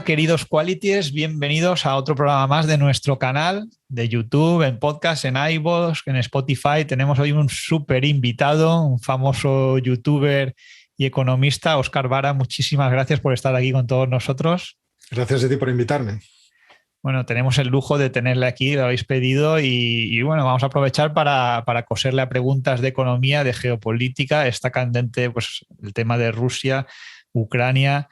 queridos Qualities, bienvenidos a otro programa más de nuestro canal de YouTube, en podcast, en iVoox, en Spotify. Tenemos hoy un súper invitado, un famoso youtuber y economista, Óscar Vara. Muchísimas gracias por estar aquí con todos nosotros. Gracias a ti por invitarme. Bueno, tenemos el lujo de tenerle aquí, lo habéis pedido y bueno, vamos a aprovechar para coserle a preguntas de economía, de geopolítica. Está candente pues, el tema de Rusia, Ucrania,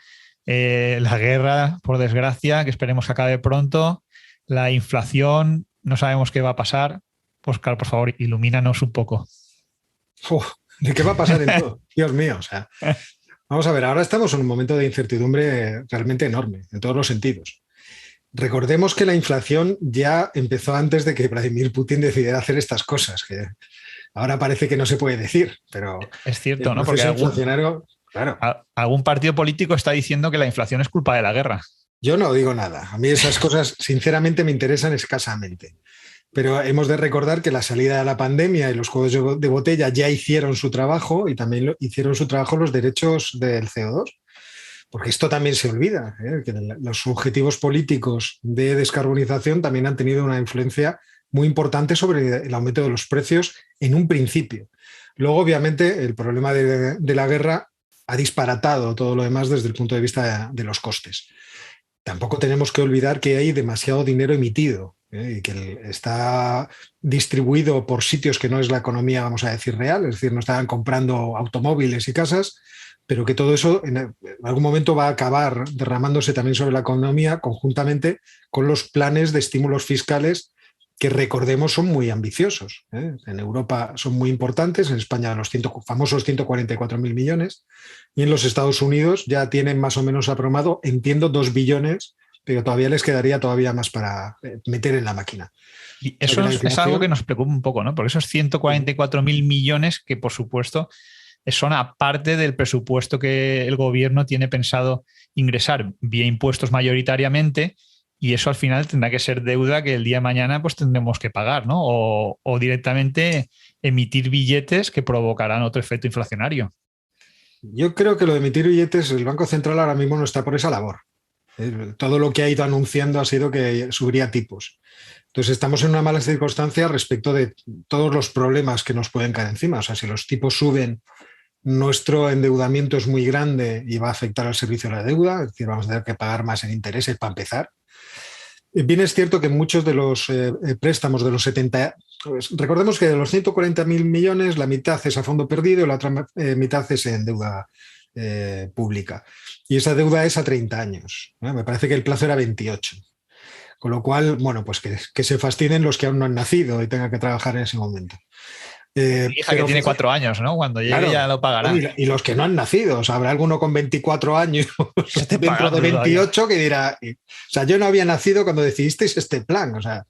la guerra, por desgracia, que esperemos que acabe pronto, la inflación, no sabemos qué va a pasar. Óscar, por favor, ilumínanos un poco. ¿De qué va a pasar en todo? Dios mío, o sea, vamos a ver, ahora estamos en un momento de incertidumbre realmente enorme, en todos los sentidos. Recordemos que la inflación ya empezó antes de que Vladimir Putin decidiera hacer estas cosas, que ahora parece que no se puede decir, pero es cierto, ¿no? Porque algún partido político está diciendo que la inflación es culpa de la guerra. Yo no digo nada. A mí esas cosas, sinceramente, me interesan escasamente. Pero hemos de recordar que la salida de la pandemia y los cuellos de botella ya hicieron su trabajo y también hicieron su trabajo los derechos del CO2. Porque esto también se olvida, que los objetivos políticos de descarbonización también han tenido una influencia muy importante sobre el aumento de los precios en un principio. Luego, obviamente, el problema de la guerra ha disparatado todo lo demás desde el punto de vista de los costes. Tampoco tenemos que olvidar que hay demasiado dinero emitido y que está distribuido por sitios que no es la economía, vamos a decir, real, es decir, no estaban comprando automóviles y casas, pero que todo eso en algún momento va a acabar derramándose también sobre la economía conjuntamente con los planes de estímulos fiscales que, recordemos, son muy ambiciosos. En Europa son muy importantes, en España los famosos 144.000 millones y en los Estados Unidos ya tienen más o menos aprobado, entiendo, 2 billones, pero todavía les quedaría todavía más para meter en la máquina. Y eso es algo que nos preocupa un poco, ¿no? Porque esos 144.000 millones que, por supuesto, son aparte del presupuesto que el gobierno tiene pensado ingresar vía impuestos mayoritariamente, y eso al final tendrá que ser deuda que el día de mañana pues tendremos que pagar, ¿no? O directamente emitir billetes que provocarán otro efecto inflacionario. Yo creo que lo de emitir billetes, el Banco Central ahora mismo no está por esa labor. Todo lo que ha ido anunciando ha sido que subiría tipos. Entonces estamos en una mala circunstancia respecto de todos los problemas que nos pueden caer encima. O sea, si los tipos suben, nuestro endeudamiento es muy grande y va a afectar al servicio de la deuda, es decir, vamos a tener que pagar más en intereses para empezar. Bien es cierto que muchos de los préstamos de los 70, pues, recordemos que de los 140.000 millones, la mitad es a fondo perdido y la otra mitad es en deuda pública. Y esa deuda es a 30 años. Me parece que el plazo era 28. Con lo cual, bueno, pues que se fastidien los que aún no han nacido y tengan que trajar en ese momento. Mi hija que tiene 4 años, ¿no? Cuando llegue, claro, ya lo pagará. Y los que no han nacido, o sea, habrá alguno con 24 años dentro de 28 todavía, que dirá, o sea, yo no había nacido cuando decidisteis este plan, o sea,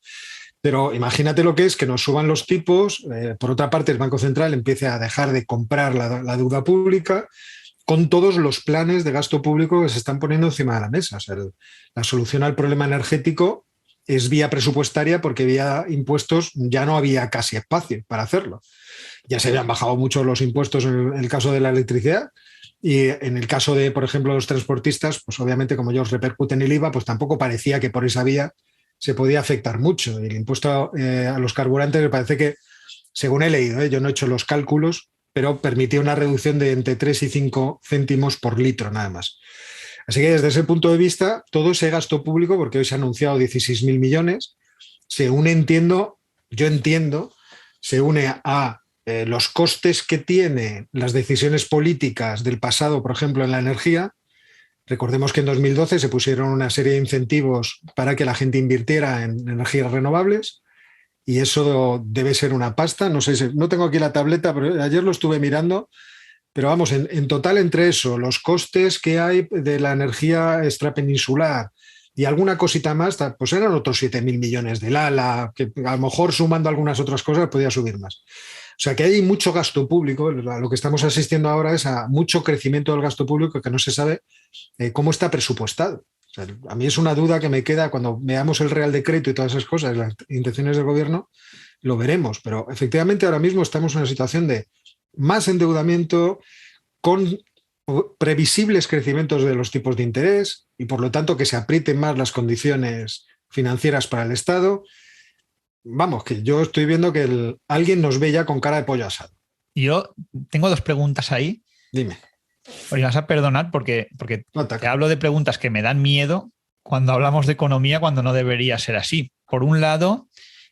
pero imagínate lo que es que nos suban los tipos, por otra parte el Banco Central empiece a dejar de comprar la deuda pública con todos los planes de gasto público que se están poniendo encima de la mesa. O sea, la solución al problema energético es vía presupuestaria porque vía impuestos ya no había casi espacio para hacerlo. Ya se habían bajado mucho los impuestos en el caso de la electricidad y en el caso de, por ejemplo, los transportistas, pues obviamente como ellos repercuten el IVA, pues tampoco parecía que por esa vía se podía afectar mucho. El impuesto a los carburantes me parece que, según he leído, yo no he hecho los cálculos, pero permitía una reducción de entre 3 y 5 céntimos por litro nada más. Así que desde ese punto de vista, todo ese gasto público, porque hoy se ha anunciado 16.000 millones, se une, yo entiendo, se une a los costes que tienen las decisiones políticas del pasado, por ejemplo, en la energía. Recordemos que en 2012 se pusieron una serie de incentivos para que la gente invirtiera en energías renovables y eso debe ser una pasta. No sé, no tengo aquí la tableta, pero ayer lo estuve mirando. Pero vamos, en total entre eso, los costes que hay de la energía extrapeninsular y alguna cosita más, pues eran otros 7.000 millones del ALA, que a lo mejor sumando algunas otras cosas podía subir más. O sea que hay mucho gasto público, lo que estamos asistiendo ahora es a mucho crecimiento del gasto público que no se sabe cómo está presupuestado. O sea, a mí es una duda que me queda cuando veamos el Real Decreto y todas esas cosas, las intenciones del gobierno, lo veremos. Pero efectivamente ahora mismo estamos en una situación de más endeudamiento con previsibles crecimientos de los tipos de interés y por lo tanto que se aprieten más las condiciones financieras para el Estado. Vamos, que yo estoy viendo que alguien nos ve ya con cara de pollo asado. Yo tengo dos preguntas ahí. Dime. Oye, vas a perdonar porque te hablo de preguntas que me dan miedo cuando hablamos de economía, cuando no debería ser así. Por un lado,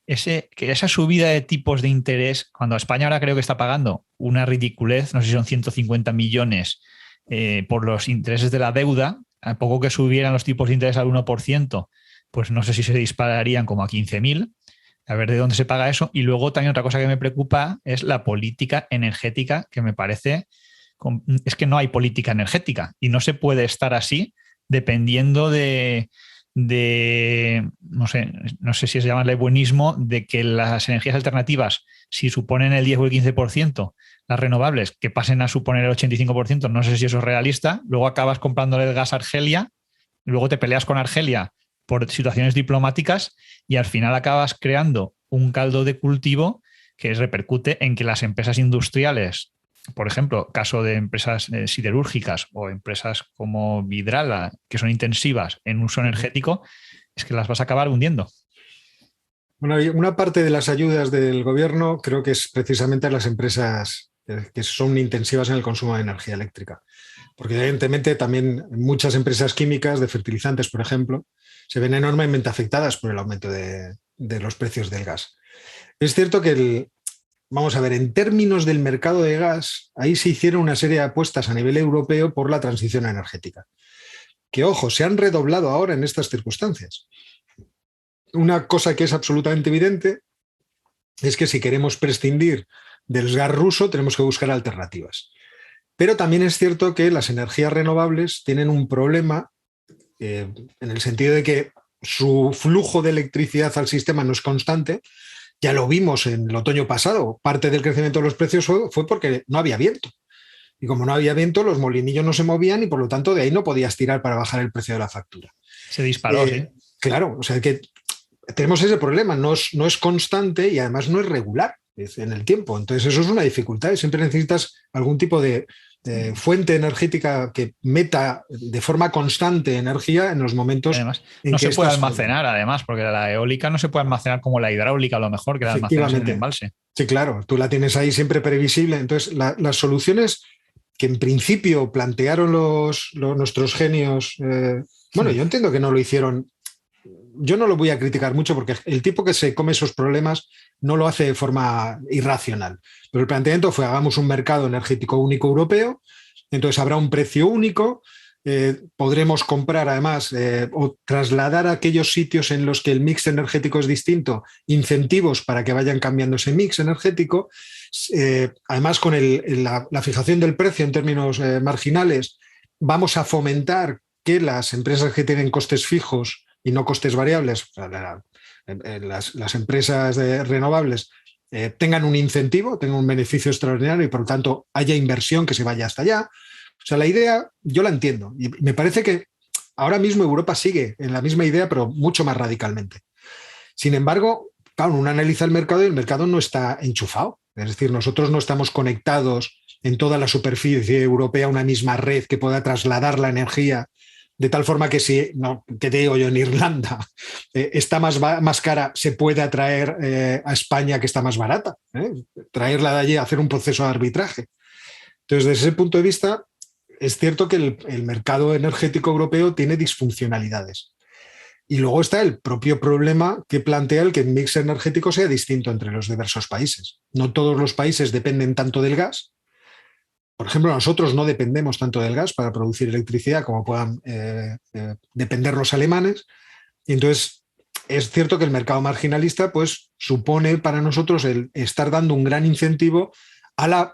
esa subida de tipos de interés, cuando España ahora creo que está pagando una ridiculez, no sé si son 150 millones por los intereses de la deuda, a poco que subieran los tipos de interés al 1%, pues no sé si se dispararían como a 15.000. A ver de dónde se paga eso. Y luego también otra cosa que me preocupa es la política energética, que me parece, es que no hay política energética y no se puede estar así dependiendo de no sé si es llamarle buenismo, de que las energías alternativas, si suponen el 10 o el 15%, las renovables, que pasen a suponer el 85%, no sé si eso es realista. Luego acabas comprándole el gas a Argelia, luego te peleas con Argelia por situaciones diplomáticas y al final acabas creando un caldo de cultivo que repercute en que las empresas industriales, por ejemplo, caso de empresas siderúrgicas o empresas como Vidrala, que son intensivas en uso energético, es que las vas a acabar hundiendo. Bueno, una parte de las ayudas del gobierno creo que es precisamente a las empresas que son intensivas en el consumo de energía eléctrica. Porque evidentemente también muchas empresas químicas de fertilizantes, por ejemplo, se ven enormemente afectadas por el aumento de los precios del gas. Es cierto que vamos a ver, en términos del mercado de gas, ahí se hicieron una serie de apuestas a nivel europeo por la transición energética. Que, ojo, se han redoblado ahora en estas circunstancias. Una cosa que es absolutamente evidente es que si queremos prescindir del gas ruso, tenemos que buscar alternativas. Pero también es cierto que las energías renovables tienen un problema en el sentido de que su flujo de electricidad al sistema no es constante. Ya lo vimos en el otoño pasado. Parte del crecimiento de los precios fue porque no había viento. Y como no había viento, los molinillos no se movían y por lo tanto de ahí no podías tirar para bajar el precio de la factura. Se disparó, sí. Claro, o sea que tenemos ese problema. No es constante y además no es regular en el tiempo. Entonces eso es una dificultad. Siempre necesitas algún tipo de fuente energética que meta de forma constante energía en los momentos además, en no que se puede almacenar, además, porque la eólica no se puede almacenar como la hidráulica, a lo mejor, que la almacenas en el embalse. Sí, claro, tú la tienes ahí siempre previsible. Entonces, las soluciones que en principio plantearon nuestros genios, bueno, yo entiendo que no lo hicieron. Yo no lo voy a criticar mucho porque el tipo que se come esos problemas no lo hace de forma irracional. Pero el planteamiento fue: hagamos un mercado energético único europeo, entonces habrá un precio único, podremos comprar además o trasladar a aquellos sitios en los que el mix energético es distinto, incentivos para que vayan cambiando ese mix energético. Además, con la fijación del precio en términos marginales, vamos a fomentar que las empresas que tienen costes fijos y no costes variables, las empresas renovables, tengan un incentivo, tengan un beneficio extraordinario y por lo tanto haya inversión que se vaya hasta allá. O sea, la idea yo la entiendo y me parece que ahora mismo Europa sigue en la misma idea, pero mucho más radicalmente. Sin embargo, claro, uno analiza el mercado y el mercado no está enchufado. Es decir, nosotros no estamos conectados en toda la superficie europea a una misma red que pueda trasladar la energía de tal forma que si, no, que te digo yo, en Irlanda está más cara, se puede atraer a España que está más barata. Traerla de allí, hacer un proceso de arbitraje. Entonces, desde ese punto de vista, es cierto que el mercado energético europeo tiene disfuncionalidades. Y luego está el propio problema que plantea el que el mix energético sea distinto entre los diversos países. No todos los países dependen tanto del gas. Por ejemplo, nosotros no dependemos tanto del gas para producir electricidad como puedan depender los alemanes. Y entonces, es cierto que el mercado marginalista pues, supone para nosotros el estar dando un gran incentivo a la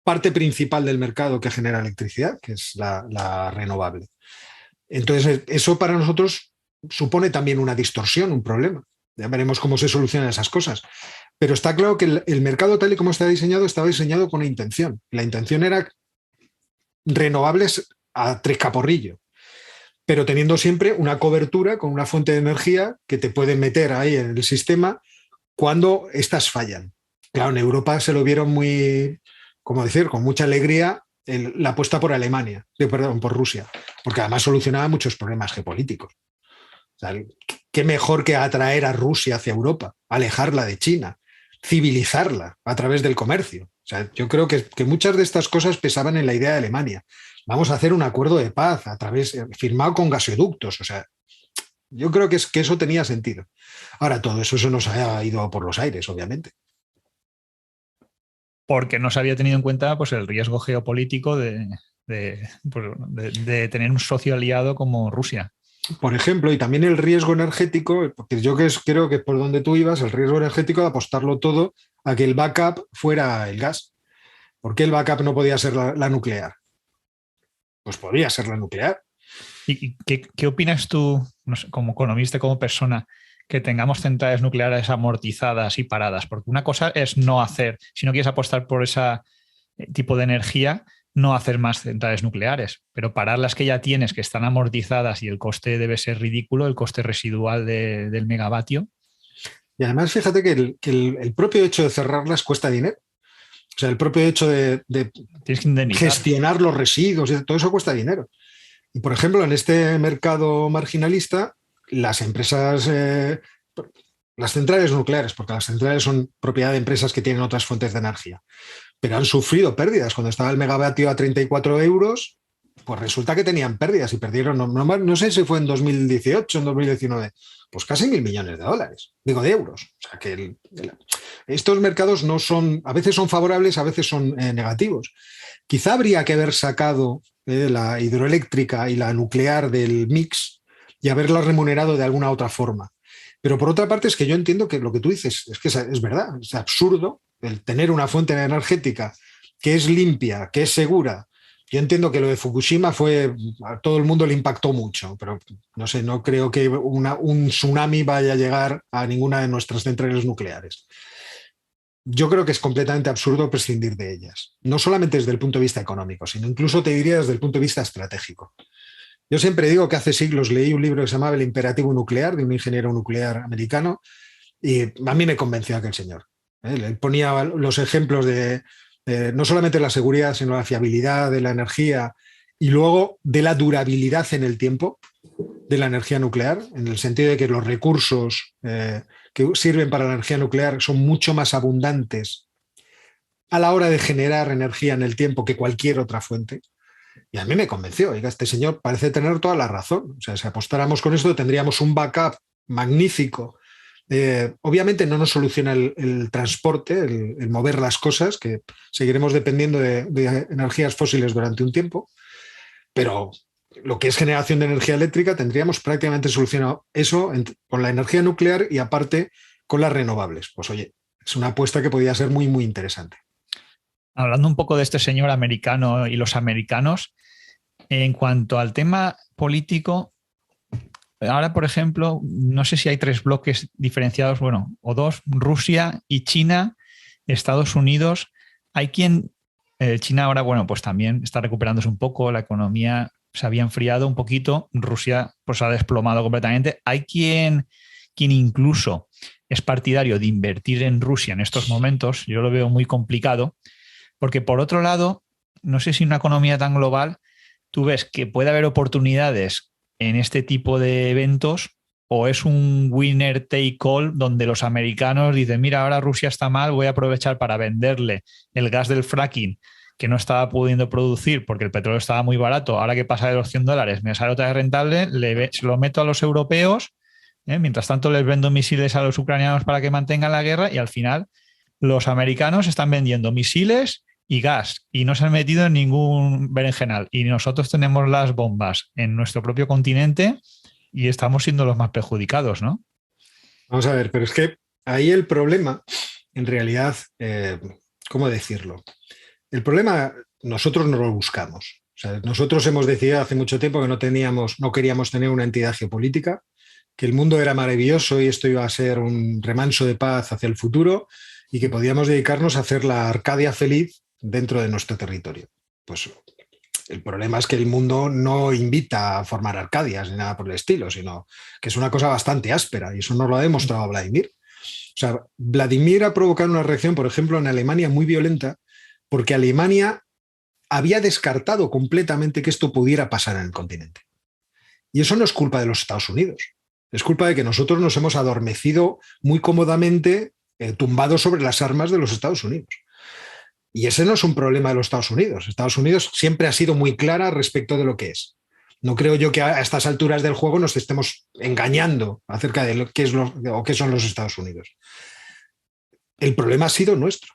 parte principal del mercado que genera electricidad, que es la renovable. Entonces, eso para nosotros supone también una distorsión, un problema. Ya veremos cómo se solucionan esas cosas. Pero está claro que el mercado tal y como está diseñado, estaba diseñado con una intención. La intención era renovables a trescaporrillo, pero teniendo siempre una cobertura con una fuente de energía que te pueden meter ahí en el sistema cuando estas fallan. Claro, en Europa se lo vieron muy, como decir, con mucha alegría la apuesta por Alemania, perdón, por Rusia, porque además solucionaba muchos problemas geopolíticos. O sea, qué mejor que atraer a Rusia hacia Europa, alejarla de China, civilizarla a través del comercio. O sea, yo creo que muchas de estas cosas pesaban en la idea de Alemania. Vamos a hacer un acuerdo de paz firmado con gasoductos. O sea, yo creo que eso tenía sentido. Ahora, todo eso nos ha ido por los aires, obviamente. Porque no se había tenido en cuenta pues, el riesgo geopolítico de tener un socio aliado como Rusia. Por ejemplo, y también el riesgo energético, porque yo creo que por donde tú ibas, el riesgo energético de apostarlo todo a que el backup fuera el gas. ¿Por qué el backup no podía ser la nuclear? Pues podría ser la nuclear. ¿Y qué opinas tú, no sé, como economista, como persona, que tengamos centrales nucleares amortizadas y paradas? Porque una cosa es no hacer, si no quieres apostar por ese tipo de energía, no hacer más centrales nucleares, pero parar las que ya tienes, que están amortizadas y el coste debe ser ridículo, el coste residual del megavatio. Y además, fíjate que el propio hecho de cerrarlas cuesta dinero. O sea, el propio hecho de gestionar los residuos, todo eso cuesta dinero. Y, por ejemplo, en este mercado marginalista, las empresas, las centrales nucleares, porque las centrales son propiedad de empresas que tienen otras fuentes de energía, pero han sufrido pérdidas. Cuando estaba el megavatio a 34 euros, pues resulta que tenían pérdidas y perdieron, no sé si fue en 2018 o en 2019, pues casi 1.000 millones de dólares, digo de euros. O sea que estos mercados no son, a veces son favorables, a veces son negativos. Quizá habría que haber sacado la hidroeléctrica y la nuclear del mix y haberla remunerado de alguna otra forma. Pero por otra parte es que yo entiendo que lo que tú dices es que es verdad, es absurdo el tener una fuente energética que es limpia, que es segura. Yo entiendo que lo de Fukushima a todo el mundo le impactó mucho, pero no sé, no creo que un tsunami vaya a llegar a ninguna de nuestras centrales nucleares. Yo creo que es completamente absurdo prescindir de ellas, no solamente desde el punto de vista económico, sino incluso te diría desde el punto de vista estratégico. Yo siempre digo que hace siglos leí un libro que se llamaba El imperativo nuclear, de un ingeniero nuclear americano, y a mí me convenció aquel señor. Él ponía los ejemplos de no solamente la seguridad, sino la fiabilidad de la energía y luego de la durabilidad en el tiempo de la energía nuclear, en el sentido de que los recursos que sirven para la energía nuclear son mucho más abundantes a la hora de generar energía en el tiempo que cualquier otra fuente. Y a mí me convenció. Oiga, este señor parece tener toda la razón. O sea, si apostáramos con esto, tendríamos un backup magnífico. Obviamente no nos soluciona el transporte, el mover las cosas, que seguiremos dependiendo de energías fósiles durante un tiempo, pero lo que es generación de energía eléctrica tendríamos prácticamente solucionado eso con la energía nuclear y aparte con las renovables. Pues oye, es una apuesta que podría ser muy, muy interesante. Hablando un poco de este señor americano y los americanos, en cuanto al tema político, ahora, por ejemplo, no sé si hay 3 bloques diferenciados, bueno, o 2, Rusia y China, Estados Unidos. Hay quien, China ahora, bueno, pues también está recuperándose un poco, la economía se había enfriado un poquito, Rusia pues ha desplomado completamente. Hay quien incluso es partidario de invertir en Rusia en estos momentos, yo lo veo muy complicado, porque por otro lado, no sé si en una economía tan global tú ves que puede haber oportunidades en este tipo de eventos o es un winner take all donde los americanos dicen, mira, ahora Rusia está mal, voy a aprovechar para venderle el gas del fracking que no estaba pudiendo producir porque el petróleo estaba muy barato, ahora que pasa de los $100 me sale otra vez rentable, se lo meto a los europeos, mientras tanto les vendo misiles a los ucranianos para que mantengan la guerra y al final los americanos están vendiendo misiles y gas y no se han metido en ningún berenjenal y nosotros tenemos las bombas en nuestro propio continente y estamos siendo los más perjudicados, ¿no? Vamos a ver, pero es que ahí el problema, en realidad, ¿cómo decirlo? El problema nosotros no lo buscamos. O sea, nosotros hemos decidido hace mucho tiempo que no queríamos tener una entidad geopolítica, que el mundo era maravilloso y esto iba a ser un remanso de paz hacia el futuro y que podíamos dedicarnos a hacer la Arcadia feliz dentro de nuestro territorio. Pues el problema es que el mundo no invita a formar Arcadias ni nada por el estilo, sino que es una cosa bastante áspera y eso nos lo ha demostrado Vladimir. O sea, Vladimir ha provocado una reacción, por ejemplo, en Alemania muy violenta, porque Alemania había descartado completamente que esto pudiera pasar en el continente. Y eso no es culpa de los Estados Unidos. Es culpa de que nosotros nos hemos adormecido muy cómodamente, tumbados sobre las armas de los Estados Unidos. Y ese no es un problema de los Estados Unidos. Estados Unidos siempre ha sido muy clara respecto de lo que es. No creo yo que a estas alturas del juego nos estemos engañando acerca de qué son los Estados Unidos. El problema ha sido nuestro.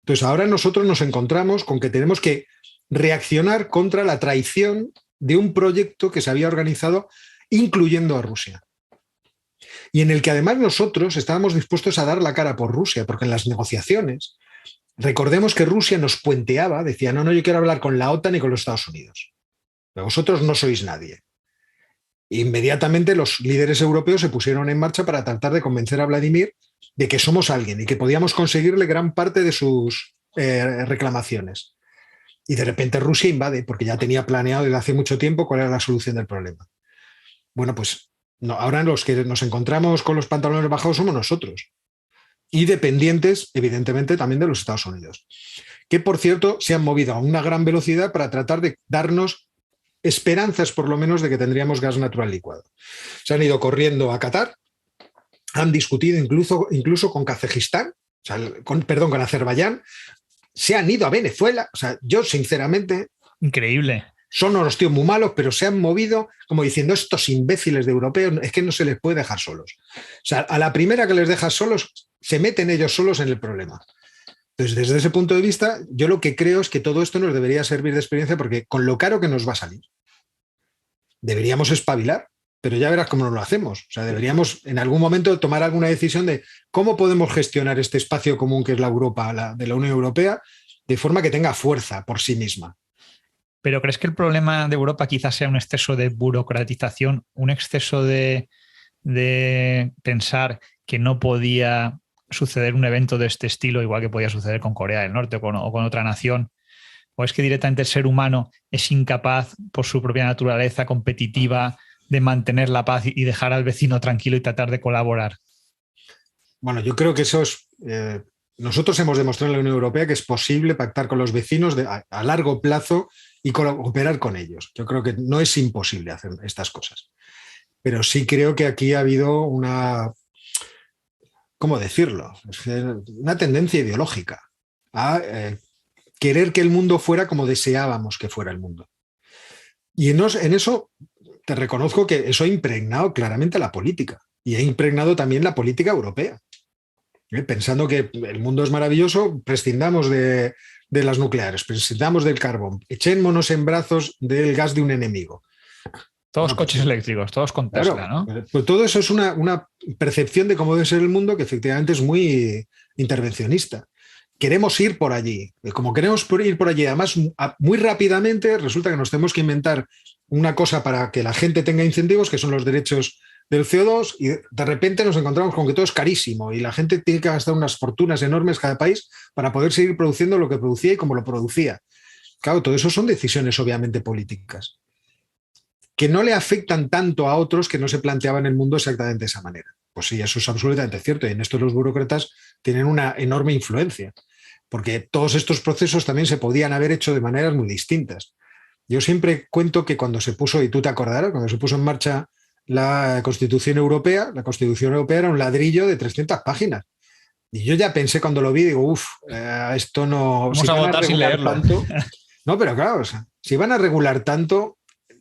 Entonces ahora nosotros nos encontramos con que tenemos que reaccionar contra la traición de un proyecto que se había organizado incluyendo a Rusia. Y en el que además nosotros estábamos dispuestos a dar la cara por Rusia, porque en las negociaciones, recordemos que Rusia nos puenteaba, decía, no, yo quiero hablar con la OTAN y con los Estados Unidos. Pero vosotros no sois nadie. Inmediatamente los líderes europeos se pusieron en marcha para tratar de convencer a Vladimir de que somos alguien y que podíamos conseguirle gran parte de sus reclamaciones. Y de repente Rusia invade, porque ya tenía planeado desde hace mucho tiempo cuál era la solución del problema. Bueno, pues no, ahora los que nos encontramos con los pantalones bajados somos nosotros. Y dependientes, evidentemente, también de los Estados Unidos. Que, por cierto, se han movido a una gran velocidad para tratar de darnos esperanzas, por lo menos, de que tendríamos gas natural licuado. Se han ido corriendo a Qatar, han discutido incluso con Kazajistán, con Azerbaiyán, se han ido a Venezuela. O sea, yo, sinceramente... Increíble. Son unos tíos muy malos, pero se han movido como diciendo estos imbéciles de europeos, es que no se les puede dejar solos. O sea, a la primera que les dejas solos, se meten ellos solos en el problema. Entonces, desde ese punto de vista, yo lo que creo es que todo esto nos debería servir de experiencia porque con lo caro que nos va a salir, deberíamos espabilar, pero ya verás cómo no lo hacemos. O sea, deberíamos en algún momento tomar alguna decisión de cómo podemos gestionar este espacio común que es la Europa, de la Unión Europea, de forma que tenga fuerza por sí misma. ¿Pero crees que el problema de Europa quizás sea un exceso de burocratización, un exceso de pensar que no podía suceder un evento de este estilo, igual que podía suceder con Corea del Norte o con otra nación? ¿O es que directamente el ser humano es incapaz, por su propia naturaleza competitiva, de mantener la paz y dejar al vecino tranquilo y tratar de colaborar? Bueno, yo creo que eso es... nosotros hemos demostrado en la Unión Europea que es posible pactar con los vecinos a largo plazo y cooperar con ellos. Yo creo que no es imposible hacer estas cosas. Pero sí creo que aquí ha habido una... ¿Cómo decirlo? Una tendencia ideológica a querer que el mundo fuera como deseábamos que fuera el mundo. Y en eso te reconozco que eso ha impregnado claramente la política y ha impregnado también la política europea. Pensando que el mundo es maravilloso, prescindamos de las nucleares, prescindamos del carbón, echémonos en brazos del gas de un enemigo. Todos coches eléctricos, todos con Tesla, claro, ¿no? Pues todo eso es una percepción de cómo debe ser el mundo que efectivamente es muy intervencionista. Queremos ir por allí. Como queremos ir por allí, además, muy rápidamente resulta que nos tenemos que inventar una cosa para que la gente tenga incentivos, que son los derechos del CO2, y de repente nos encontramos con que todo es carísimo y la gente tiene que gastar unas fortunas enormes cada país para poder seguir produciendo lo que producía y como lo producía. Claro, todo eso son decisiones obviamente políticas que no le afectan tanto a otros que no se planteaban el mundo exactamente de esa manera. Pues sí, eso es absolutamente cierto y en esto los burócratas tienen una enorme influencia porque todos estos procesos también se podían haber hecho de maneras muy distintas. Yo siempre cuento que cuando se puso, y tú te acordarás, cuando se puso en marcha la Constitución Europea era un ladrillo de 300 páginas. Y yo ya pensé cuando lo vi, digo, esto no... Vamos a votar sin leerlo. Tanto, no, pero claro, o sea, si van a regular tanto,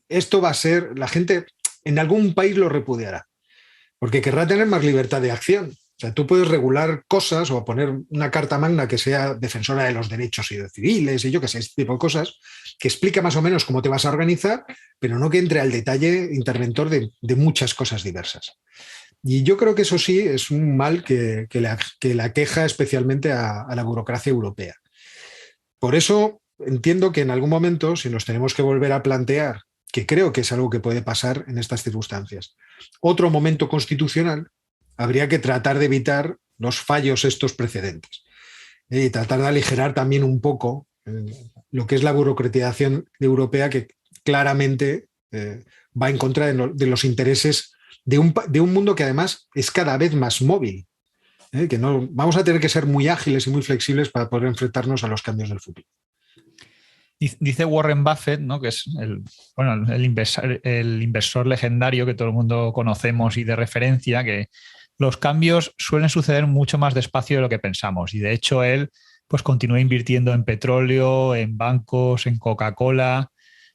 esto va a ser... La gente en algún país lo repudiará, porque querrá tener más libertad de acción. O sea, tú puedes regular cosas o poner una carta magna que sea defensora de los derechos y de civiles y yo qué sé, este tipo de cosas, que explica más o menos cómo te vas a organizar, pero no que entre al detalle interventor de muchas cosas diversas. Y yo creo que eso sí es un mal que le aqueja especialmente a la burocracia europea. Por eso entiendo que en algún momento, si nos tenemos que volver a plantear, que creo que es algo que puede pasar en estas circunstancias, otro momento constitucional, habría que tratar de evitar los fallos estos precedentes y tratar de aligerar también un poco lo que es la burocratización europea que claramente va en contra de los intereses de un mundo que además es cada vez más móvil, que no, vamos a tener que ser muy ágiles y muy flexibles para poder enfrentarnos a los cambios del futuro. Dice Warren Buffett, ¿no? Que es el inversor legendario que todo el mundo conocemos y de referencia, que los cambios suelen suceder mucho más despacio de lo que pensamos. Y de hecho él pues continúa invirtiendo en petróleo, en bancos, en Coca-Cola,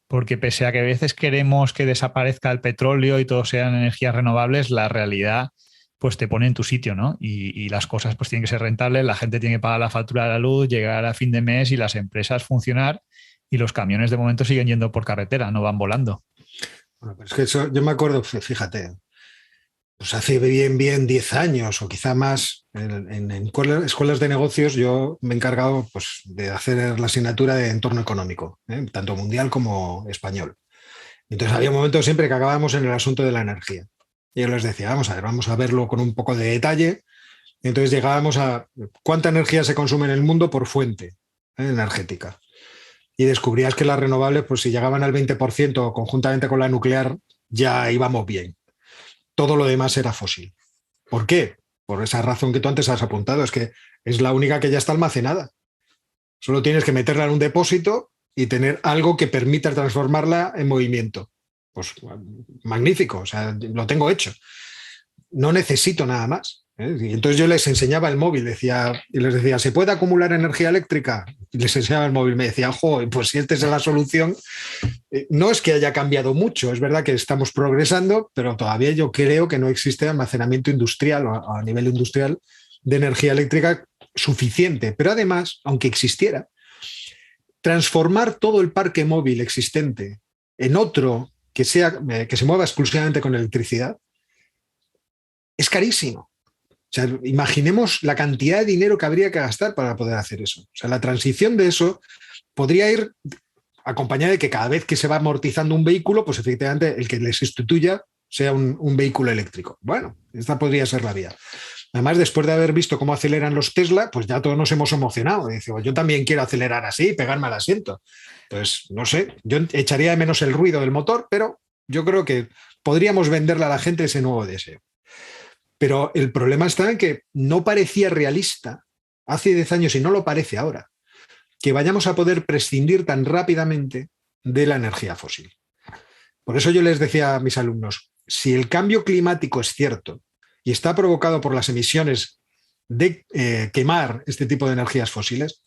porque pese a que a veces queremos que desaparezca el petróleo y todo sean energías renovables, la realidad pues te pone en tu sitio, ¿no? Y las cosas pues tienen que ser rentables, la gente tiene que pagar la factura de la luz, llegar a fin de mes y las empresas funcionar. Y los camiones de momento siguen yendo por carretera, no van volando. Bueno, pero es que eso, yo me acuerdo, fíjate, pues hace bien 10 años o quizá más, en escuelas de negocios yo me he encargado pues, de hacer la asignatura de entorno económico, tanto mundial como español. Entonces había un momento siempre que acabábamos en el asunto de la energía. Y yo les decía, vamos a verlo con un poco de detalle. Y entonces llegábamos a cuánta energía se consume en el mundo por fuente energética. Y descubrías que las renovables, pues si llegaban al 20% conjuntamente con la nuclear, ya íbamos bien. Todo lo demás era fósil. ¿Por qué? Por esa razón que tú antes has apuntado, es que es la única que ya está almacenada. Solo tienes que meterla en un depósito y tener algo que permita transformarla en movimiento. Pues magnífico, o sea, lo tengo hecho. No necesito nada más. Y entonces yo les enseñaba el móvil, y les decía, ¿se puede acumular energía eléctrica? Y les enseñaba el móvil, me decía, joder, pues si esta es la solución. No es que haya cambiado mucho, es verdad que estamos progresando, pero todavía yo creo que no existe almacenamiento industrial o a nivel industrial de energía eléctrica suficiente. Pero además, aunque existiera, transformar todo el parque móvil existente en otro que se mueva exclusivamente con electricidad es carísimo. O sea, imaginemos la cantidad de dinero que habría que gastar para poder hacer eso. O sea, la transición de eso podría ir acompañada de que cada vez que se va amortizando un vehículo, pues efectivamente el que le sustituya sea un vehículo eléctrico. Bueno, esta podría ser la vía. Además, después de haber visto cómo aceleran los Tesla, pues ya todos nos hemos emocionado. Y decimos, yo también quiero acelerar así, pegarme al asiento. Entonces, no sé, yo echaría de menos el ruido del motor, pero yo creo que podríamos venderle a la gente ese nuevo deseo. Pero el problema está en que no parecía realista hace 10 años y no lo parece ahora, que vayamos a poder prescindir tan rápidamente de la energía fósil. Por eso yo les decía a mis alumnos, si el cambio climático es cierto y está provocado por las emisiones de quemar este tipo de energías fósiles,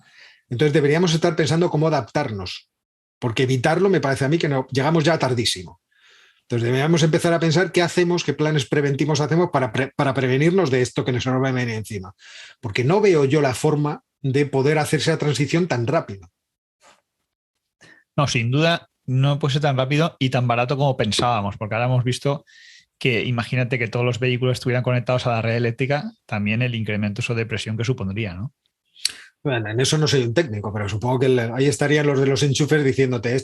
entonces deberíamos estar pensando cómo adaptarnos, porque evitarlo me parece a mí que no, llegamos ya tardísimo. Entonces deberíamos empezar a pensar qué hacemos, qué planes preventivos hacemos para prevenirnos de esto que nos va a venir encima. Porque no veo yo la forma de poder hacer esa transición tan rápido. No, sin duda no puede ser tan rápido y tan barato como pensábamos, porque ahora hemos visto que imagínate que todos los vehículos estuvieran conectados a la red eléctrica, también el incremento eso de presión que supondría, ¿no? Bueno, en eso no soy un técnico, pero supongo que ahí estarían los de los enchufes diciéndote,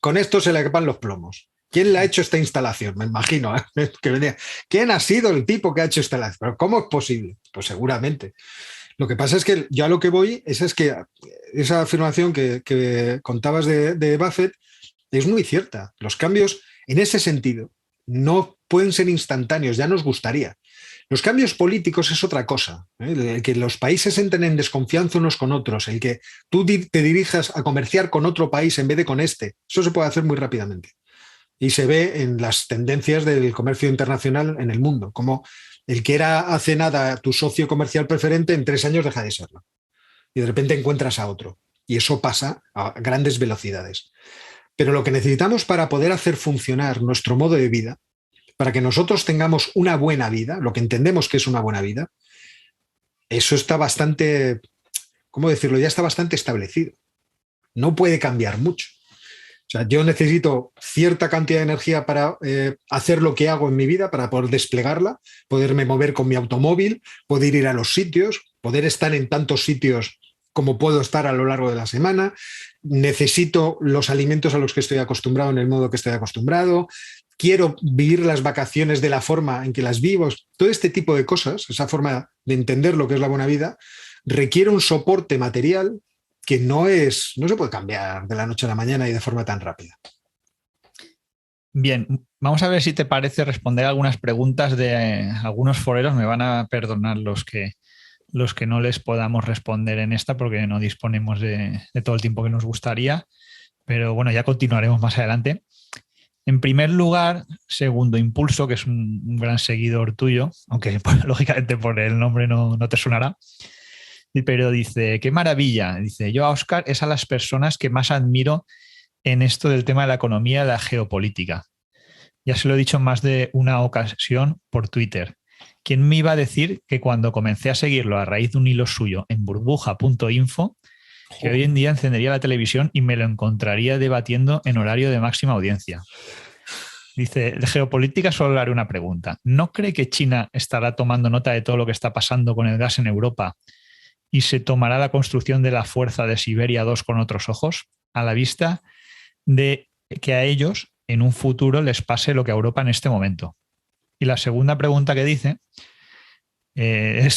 con esto se le acaban los plomos. ¿Quién le ha hecho esta instalación? Me imagino. ¿Quién ha sido el tipo que ha hecho esta instalación? ¿Pero cómo es posible? Pues seguramente. Lo que pasa es que yo a lo que voy es que esa afirmación que contabas de Buffett es muy cierta. Los cambios en ese sentido no pueden ser instantáneos, ya nos gustaría. Los cambios políticos es otra cosa. El que los países entren en desconfianza unos con otros, el que tú te dirijas a comerciar con otro país en vez de con este, eso se puede hacer muy rápidamente. Y se ve en las tendencias del comercio internacional en el mundo, como el que era hace nada tu socio comercial preferente en 3 años deja de serlo. Y de repente encuentras a otro. Y eso pasa a grandes velocidades. Pero lo que necesitamos para poder hacer funcionar nuestro modo de vida, para que nosotros tengamos una buena vida, lo que entendemos que es una buena vida, eso está bastante, ¿cómo decirlo? Ya está bastante establecido. No puede cambiar mucho. O sea, yo necesito cierta cantidad de energía para hacer lo que hago en mi vida, para poder desplegarla, poderme mover con mi automóvil, poder ir a los sitios, poder estar en tantos sitios como puedo estar a lo largo de la semana. Necesito los alimentos a los que estoy acostumbrado en el modo que estoy acostumbrado. Quiero vivir las vacaciones de la forma en que las vivo. Todo este tipo de cosas, esa forma de entender lo que es la buena vida, requiere un soporte material que no se puede cambiar de la noche a la mañana y de forma tan rápida. Bien, vamos a ver si te parece responder algunas preguntas de algunos foreros. Me van a perdonar los que los que no les podamos responder en esta porque no disponemos de todo el tiempo que nos gustaría, pero bueno, ya continuaremos más adelante. En primer lugar, Segundo Impulso, que es un gran seguidor tuyo, aunque pues, lógicamente por el nombre no te sonará, pero dice, qué maravilla. Dice, yo a Óscar es a las personas que más admiro en esto del tema de la economía y la geopolítica. Ya se lo he dicho en más de una ocasión por Twitter. ¿Quién me iba a decir que cuando comencé a seguirlo a raíz de un hilo suyo en burbuja.info, que hoy en día encendería la televisión y me lo encontraría debatiendo en horario de máxima audiencia? Dice, de geopolítica solo le haré una pregunta. ¿No cree que China estará tomando nota de todo lo que está pasando con el gas en Europa y se tomará la construcción de la fuerza de Siberia 2 con otros ojos, a la vista de que a ellos en un futuro les pase lo que a Europa en este momento? Y la segunda pregunta que dice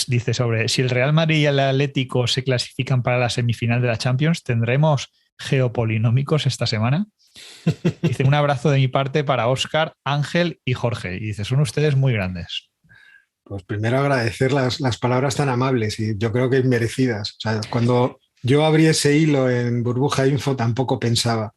dice sobre si el Real Madrid y el Atlético se clasifican para la semifinal de la Champions, ¿tendremos geopolinómicos esta semana? Dice, un abrazo de mi parte para Óscar, Ángel y Jorge. Y dice, son ustedes muy grandes. Pues primero agradecer las palabras tan amables y yo creo que merecidas. O sea, cuando yo abrí ese hilo en Burbuja Info tampoco pensaba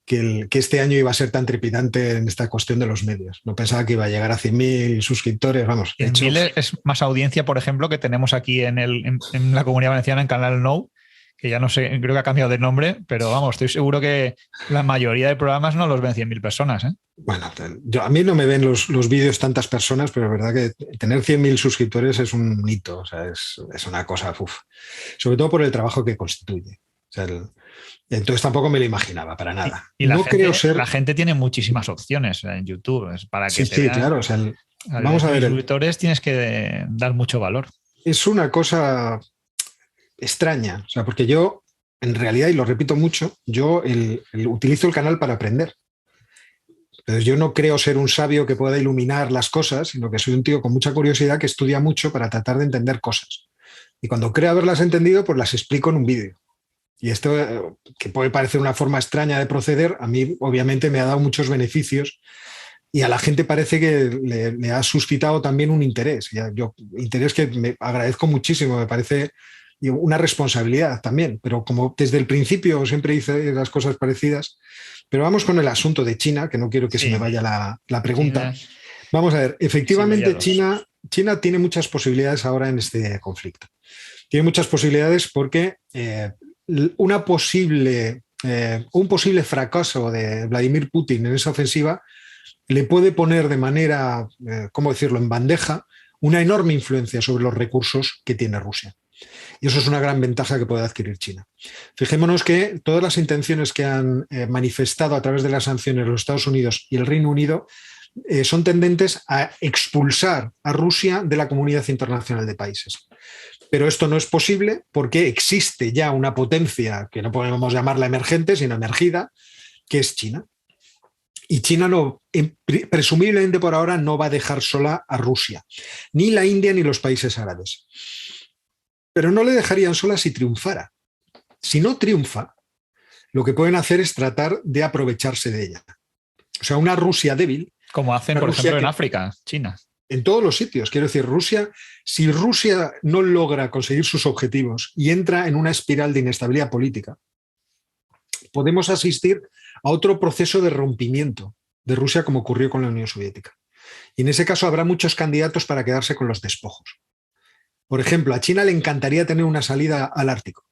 que este año iba a ser tan trepidante en esta cuestión de los medios. No pensaba que iba a llegar a 100.000 suscriptores, vamos. 100.000 es más audiencia, por ejemplo, que tenemos aquí en la Comunidad Valenciana, en Canal Nou, que ya no sé, creo que ha cambiado de nombre, pero vamos, estoy seguro que la mayoría de programas no los ven 100.000 personas. Bueno, a mí no me ven los vídeos tantas personas, pero es verdad que tener 100.000 suscriptores es un hito, o sea, es una cosa, sobre todo por el trabajo que constituye. O sea, entonces tampoco me lo imaginaba para nada. Y la gente tiene muchísimas opciones en YouTube. Para que sí, vean, claro. O sea, vamos a ver. Suscriptores tienes que dar mucho valor. Es una cosa extraña, o sea, porque yo, en realidad, y lo repito mucho, yo utilizo el canal para aprender. Entonces, yo no creo ser un sabio que pueda iluminar las cosas, sino que soy un tío con mucha curiosidad que estudia mucho para tratar de entender cosas. Y cuando creo haberlas entendido, pues las explico en un vídeo. Y esto, que puede parecer una forma extraña de proceder, a mí obviamente me ha dado muchos beneficios y a la gente parece que le ha suscitado también un interés. Interés que me agradezco muchísimo, me parece una responsabilidad también, pero como desde el principio siempre hice las cosas parecidas. Pero vamos con el asunto de China, que no quiero que se me vaya la pregunta. China. Vamos a ver, efectivamente China tiene muchas posibilidades ahora en este conflicto. Tiene muchas posibilidades porque un posible fracaso de Vladimir Putin en esa ofensiva le puede poner de manera, ¿cómo decirlo?, en bandeja una enorme influencia sobre los recursos que tiene Rusia. Y eso es una gran ventaja que puede adquirir China. Fijémonos que todas las intenciones que han manifestado a través de las sanciones los Estados Unidos y el Reino Unido son tendentes a expulsar a Rusia de la comunidad internacional de países. Pero esto no es posible porque existe ya una potencia que no podemos llamarla emergente, sino emergida, que es China. Y China presumiblemente por ahora no va a dejar sola a Rusia, ni la India ni los países árabes. Pero no le dejarían sola si triunfara. Si no triunfa, lo que pueden hacer es tratar de aprovecharse de ella. O sea, una Rusia débil. Como hacen, por ejemplo, en África, China. En todos los sitios. Quiero decir, si Rusia no logra conseguir sus objetivos y entra en una espiral de inestabilidad política, podemos asistir a otro proceso de rompimiento de Rusia como ocurrió con la Unión Soviética. Y en ese caso habrá muchos candidatos para quedarse con los despojos. Por ejemplo, a China le encantaría tener una salida al Ártico,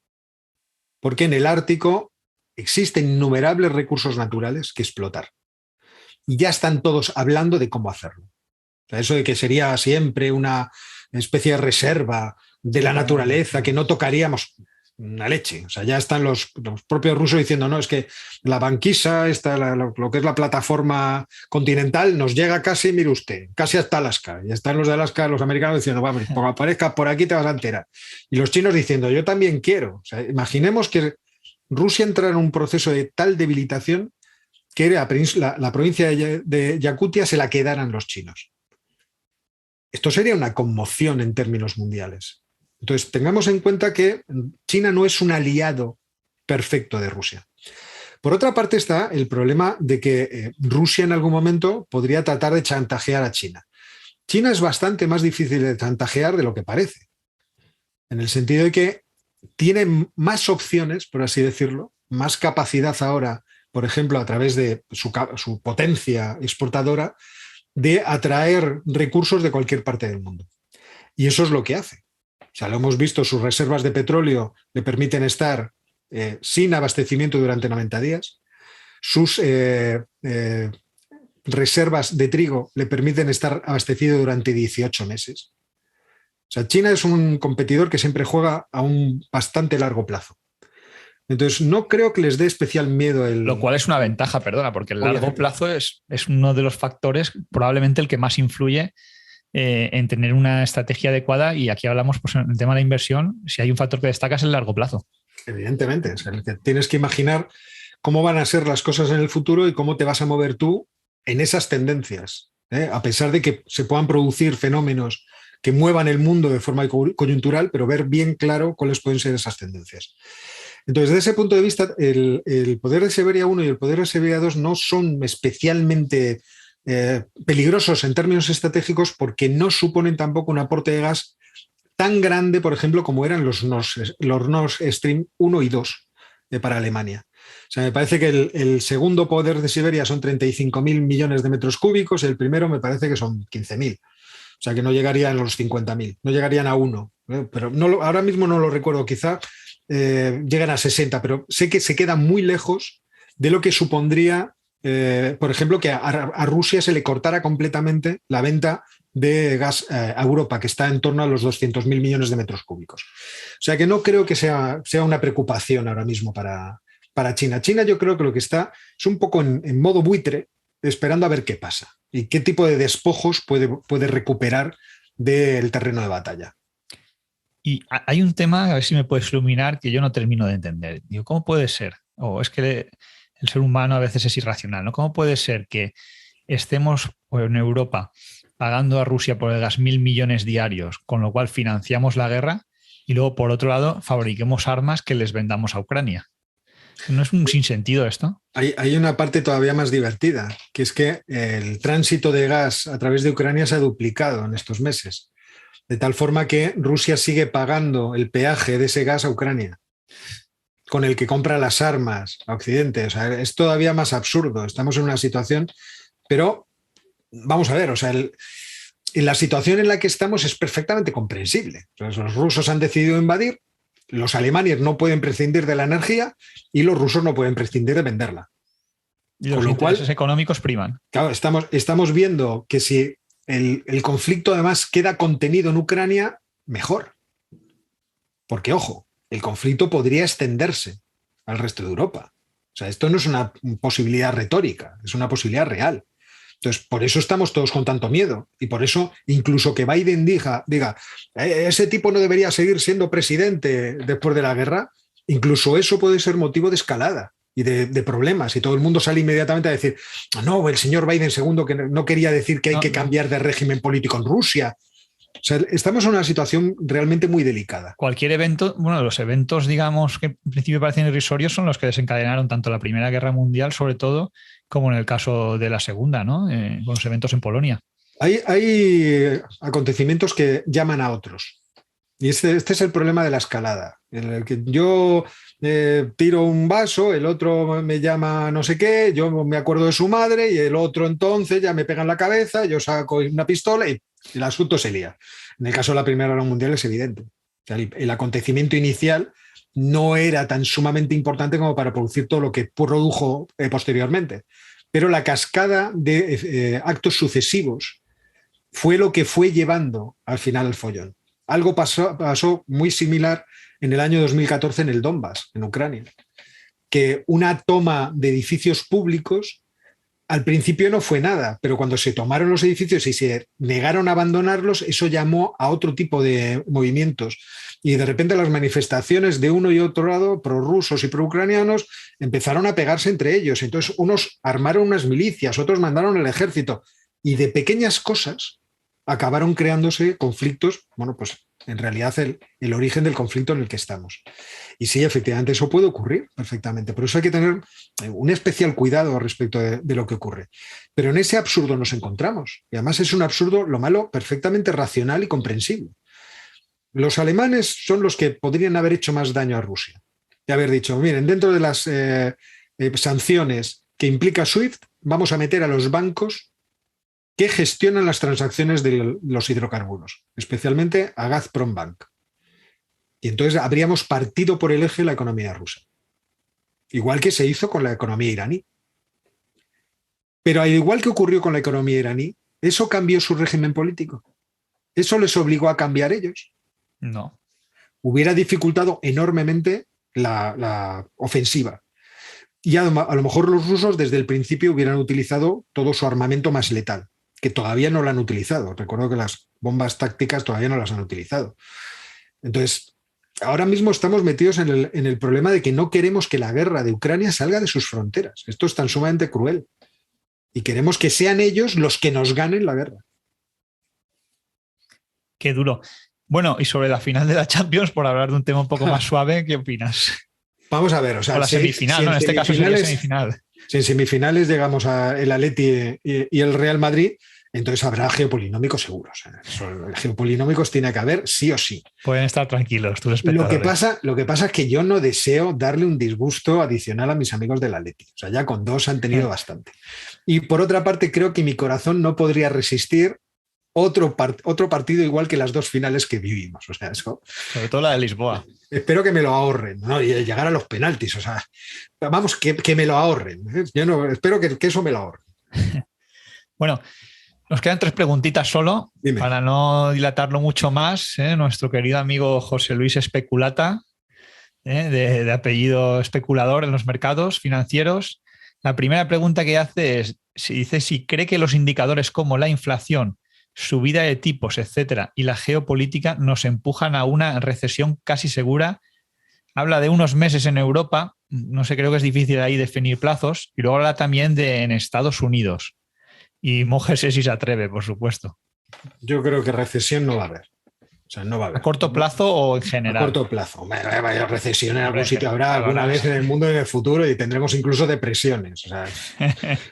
porque en el Ártico existen innumerables recursos naturales que explotar. Y ya están todos hablando de cómo hacerlo. O sea, eso de que sería siempre una especie de reserva de la naturaleza que no tocaríamos, una leche. O sea, ya están los propios rusos diciendo, no, es que la banquisa, lo que es la plataforma continental, nos llega casi, mire usted, casi hasta Alaska. Y están los de Alaska, los americanos diciendo, vamos, como aparezca por aquí te vas a enterar. Y los chinos diciendo, yo también quiero. O sea, imaginemos que Rusia entra en un proceso de tal debilitación que la provincia de Yakutia se la quedaran los chinos. Esto sería una conmoción en términos mundiales. Entonces, tengamos en cuenta que China no es un aliado perfecto de Rusia. Por otra parte está el problema de que Rusia en algún momento podría tratar de chantajear a China. China es bastante más difícil de chantajear de lo que parece. en el sentido de que tiene más opciones, por así decirlo, más capacidad ahora, por ejemplo, a través de su potencia exportadora, de atraer recursos de cualquier parte del mundo. Y eso es lo que hace. O sea, lo hemos visto, sus reservas de petróleo le permiten estar sin abastecimiento durante 90 días. Sus reservas de trigo le permiten estar abastecido durante 18 meses. O sea, China es un competidor que siempre juega a un bastante largo plazo. Entonces, no creo que les dé especial miedo el... Lo cual es una ventaja, perdona, porque el largo plazo es uno de los factores, probablemente el que más influye en tener una estrategia adecuada. Y aquí hablamos, pues, en el tema de la inversión, si hay un factor que destaca es el largo plazo. Evidentemente, o sea, tienes que imaginar cómo van a ser las cosas en el futuro y cómo te vas a mover tú en esas tendencias, a pesar de que se puedan producir fenómenos que muevan el mundo de forma coyuntural, pero ver bien claro cuáles pueden ser esas tendencias. Entonces, desde ese punto de vista, el poder de Siberia 1 y el poder de Siberia 2 no son especialmente peligrosos en términos estratégicos porque no suponen tampoco un aporte de gas tan grande, por ejemplo, como eran los Nord Stream 1 y 2 para Alemania. O sea, me parece que el segundo poder de Siberia son 35.000 millones de metros cúbicos, el primero me parece que son 15.000. O sea, que no llegarían a los 50.000, no llegarían a 1. Pero no, ahora mismo no lo recuerdo, quizá llegan a 60, pero sé que se queda muy lejos de lo que supondría, por ejemplo, que a Rusia se le cortara completamente la venta de gas a Europa, que está en torno a los 200.000 millones de metros cúbicos. O sea que no creo que sea una preocupación ahora mismo para China. China yo creo que lo que está es un poco en modo buitre, esperando a ver qué pasa y qué tipo de despojos puede recuperar del terreno de batalla. Y hay un tema, a ver si me puedes iluminar, que yo no termino de entender. Digo, ¿cómo puede ser? Es que el ser humano a veces es irracional, ¿no? ¿Cómo puede ser que estemos en Europa pagando a Rusia por el gas 1.000 millones diarios, con lo cual financiamos la guerra, y luego, por otro lado, fabriquemos armas que les vendamos a Ucrania? ¿No es un sinsentido esto? Hay una parte todavía más divertida, que es que el tránsito de gas a través de Ucrania se ha duplicado en estos meses, de tal forma que Rusia sigue pagando el peaje de ese gas a Ucrania, con el que compra las armas a Occidente. O sea, es todavía más absurdo. Estamos en una situación, pero vamos a ver, o sea, la situación en la que estamos es perfectamente comprensible. O sea, los rusos han decidido invadir, los alemanes no pueden prescindir de la energía y los rusos no pueden prescindir de venderla. Y los intereses económicos priman. Claro, estamos viendo que si el conflicto además queda contenido en Ucrania, mejor. Porque, ojo, el conflicto podría extenderse al resto de Europa. O sea, esto no es una posibilidad retórica, es una posibilidad real. Entonces, por eso estamos todos con tanto miedo. Y por eso, incluso que Biden diga, ese tipo no debería seguir siendo presidente después de la guerra, incluso eso puede ser motivo de escalada y de problemas. Y todo el mundo sale inmediatamente a decir, no, el señor Biden II que no quería decir que hay que cambiar de régimen político en Rusia. O sea, estamos en una situación realmente muy delicada. Cualquier evento, bueno, los eventos, digamos, que en principio parecen irrisorios son los que desencadenaron tanto la Primera Guerra Mundial, sobre todo, como en el caso de la Segunda, ¿no? Con los eventos en Polonia. Hay acontecimientos que llaman a otros. Y este es el problema de la escalada, en el que yo tiro un vaso, el otro me llama no sé qué, yo me acuerdo de su madre y el otro entonces ya me pega en la cabeza, yo saco una pistola y el asunto se lía. En el caso de la Primera Guerra Mundial es evidente. O sea, el acontecimiento inicial no era tan sumamente importante como para producir todo lo que produjo posteriormente. Pero la cascada de actos sucesivos fue lo que fue llevando al final al follón. Algo pasó muy similar en el año 2014 en el Donbass, en Ucrania, que una toma de edificios públicos al principio no fue nada, pero cuando se tomaron los edificios y se negaron a abandonarlos, eso llamó a otro tipo de movimientos. Y de repente las manifestaciones de uno y otro lado, prorrusos y proucranianos, empezaron a pegarse entre ellos. Entonces unos armaron unas milicias, otros mandaron el ejército. Y de pequeñas cosas acabaron creándose conflictos, bueno, pues en realidad el origen del conflicto en el que estamos. Y sí, efectivamente, eso puede ocurrir perfectamente. Por eso hay que tener un especial cuidado respecto de lo que ocurre. Pero en ese absurdo nos encontramos. Y además es un absurdo, lo malo, perfectamente racional y comprensible. Los alemanes son los que podrían haber hecho más daño a Rusia. Y haber dicho, miren, dentro de las sanciones que implica SWIFT, vamos a meter a los bancos que gestionan las transacciones de los hidrocarburos, especialmente a Gazprombank. Y entonces habríamos partido por el eje la economía rusa. Igual que se hizo con la economía iraní. Pero al igual que ocurrió con la economía iraní, ¿eso cambió su régimen político? ¿Eso les obligó a cambiar ellos? No. Hubiera dificultado enormemente la ofensiva. Y a lo mejor los rusos desde el principio hubieran utilizado todo su armamento más letal, que todavía no lo han utilizado. Recuerdo que las bombas tácticas todavía no las han utilizado. Entonces, ahora mismo estamos metidos en el problema de que no queremos que la guerra de Ucrania salga de sus fronteras. Esto es tan sumamente cruel. Y queremos que sean ellos los que nos ganen la guerra. Qué duro. Bueno, y sobre la final de la Champions, por hablar de un tema un poco más suave, ¿qué opinas? Vamos a ver, o sea, la semifinal, ¿no? En este caso sería semifinal. Si en semifinales llegamos a el Atleti y el Real Madrid, entonces habrá geopolinómicos seguros. Geopolinómicos tiene que haber sí o sí. Pueden estar tranquilos tus espectadores. Lo que pasa es que yo no deseo darle un disgusto adicional a mis amigos del Atleti. O sea, ya con dos han tenido bastante. Y por otra parte, creo que mi corazón no podría resistir otro partido igual que las dos finales que vivimos. O sea, eso. Sobre todo la de Lisboa. Espero que me lo ahorren, ¿no? Y llegar a los penaltis. O sea, vamos, que me lo ahorren. Yo no, espero que eso me lo ahorren. Bueno, nos quedan 3 preguntitas solo. Dime. Para no dilatarlo mucho más. Nuestro querido amigo José Luis Especulata, de apellido especulador en los mercados financieros. La primera pregunta que hace es, si cree que los indicadores como la inflación, subida de tipos, etcétera, y la geopolítica nos empujan a una recesión casi segura. Habla de unos meses en Europa, no sé, creo que es difícil ahí definir plazos, y luego habla también en Estados Unidos. Y mójese si se atreve, por supuesto. Yo creo que recesión no va a haber. O sea, no va a haber. ¿A corto plazo o en general? A corto plazo. Vaya recesión en algún sitio habrá alguna vez en el mundo y en el futuro, y tendremos incluso depresiones. O sea,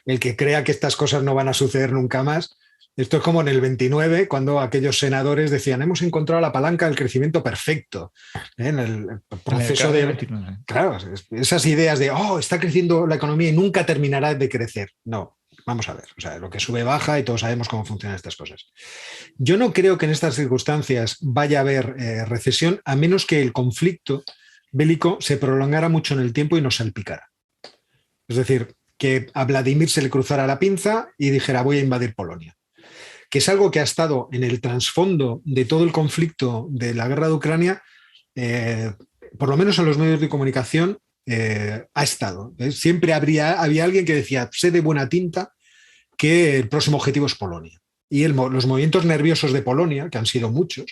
el que crea que estas cosas no van a suceder nunca más. Esto es como en el 29, cuando aquellos senadores decían, hemos encontrado la palanca del crecimiento perfecto. En el proceso de... 29. Claro, esas ideas de, está creciendo la economía y nunca terminará de crecer. No, vamos a ver. O sea, lo que sube baja y todos sabemos cómo funcionan estas cosas. Yo no creo que en estas circunstancias vaya a haber recesión, a menos que el conflicto bélico se prolongara mucho en el tiempo y nos salpicara. Es decir, que a Vladimir se le cruzara la pinza y dijera, voy a invadir Polonia. Que es algo que ha estado en el trasfondo de todo el conflicto de la guerra de Ucrania, por lo menos en los medios de comunicación, ha estado. Siempre había alguien que decía, sé de buena tinta que el próximo objetivo es Polonia. Y los movimientos nerviosos de Polonia, que han sido muchos,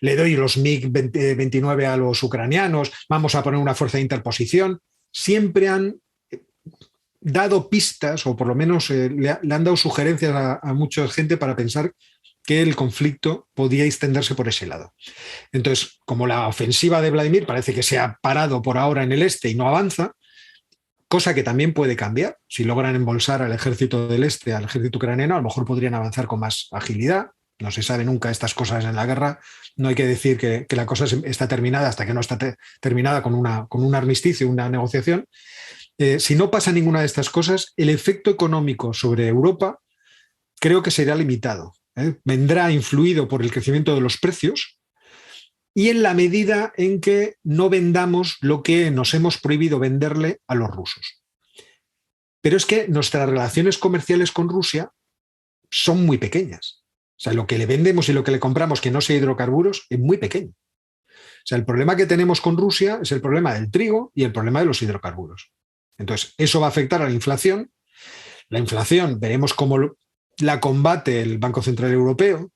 le doy los MiG-29 a los ucranianos, vamos a poner una fuerza de interposición, siempre han dado pistas, o por lo menos le han dado sugerencias a mucha gente para pensar que el conflicto podía extenderse por ese lado. Entonces, como la ofensiva de Vladimir parece que se ha parado por ahora en el este y no avanza, cosa que también puede cambiar, si logran embolsar al ejército del este, al ejército ucraniano, a lo mejor podrían avanzar con más agilidad. No se sabe nunca estas cosas en la guerra. No hay que decir que la cosa está terminada hasta que no está terminada con un armisticio, una negociación. Si no pasa ninguna de estas cosas, el efecto económico sobre Europa creo que será limitado. Vendrá influido por el crecimiento de los precios y en la medida en que no vendamos lo que nos hemos prohibido venderle a los rusos. Pero es que nuestras relaciones comerciales con Rusia son muy pequeñas. O sea, lo que le vendemos y lo que le compramos que no sea hidrocarburos es muy pequeño. O sea, el problema que tenemos con Rusia es el problema del trigo y el problema de los hidrocarburos. Entonces, eso va a afectar a la inflación. La inflación, veremos cómo la combate el Banco Central Europeo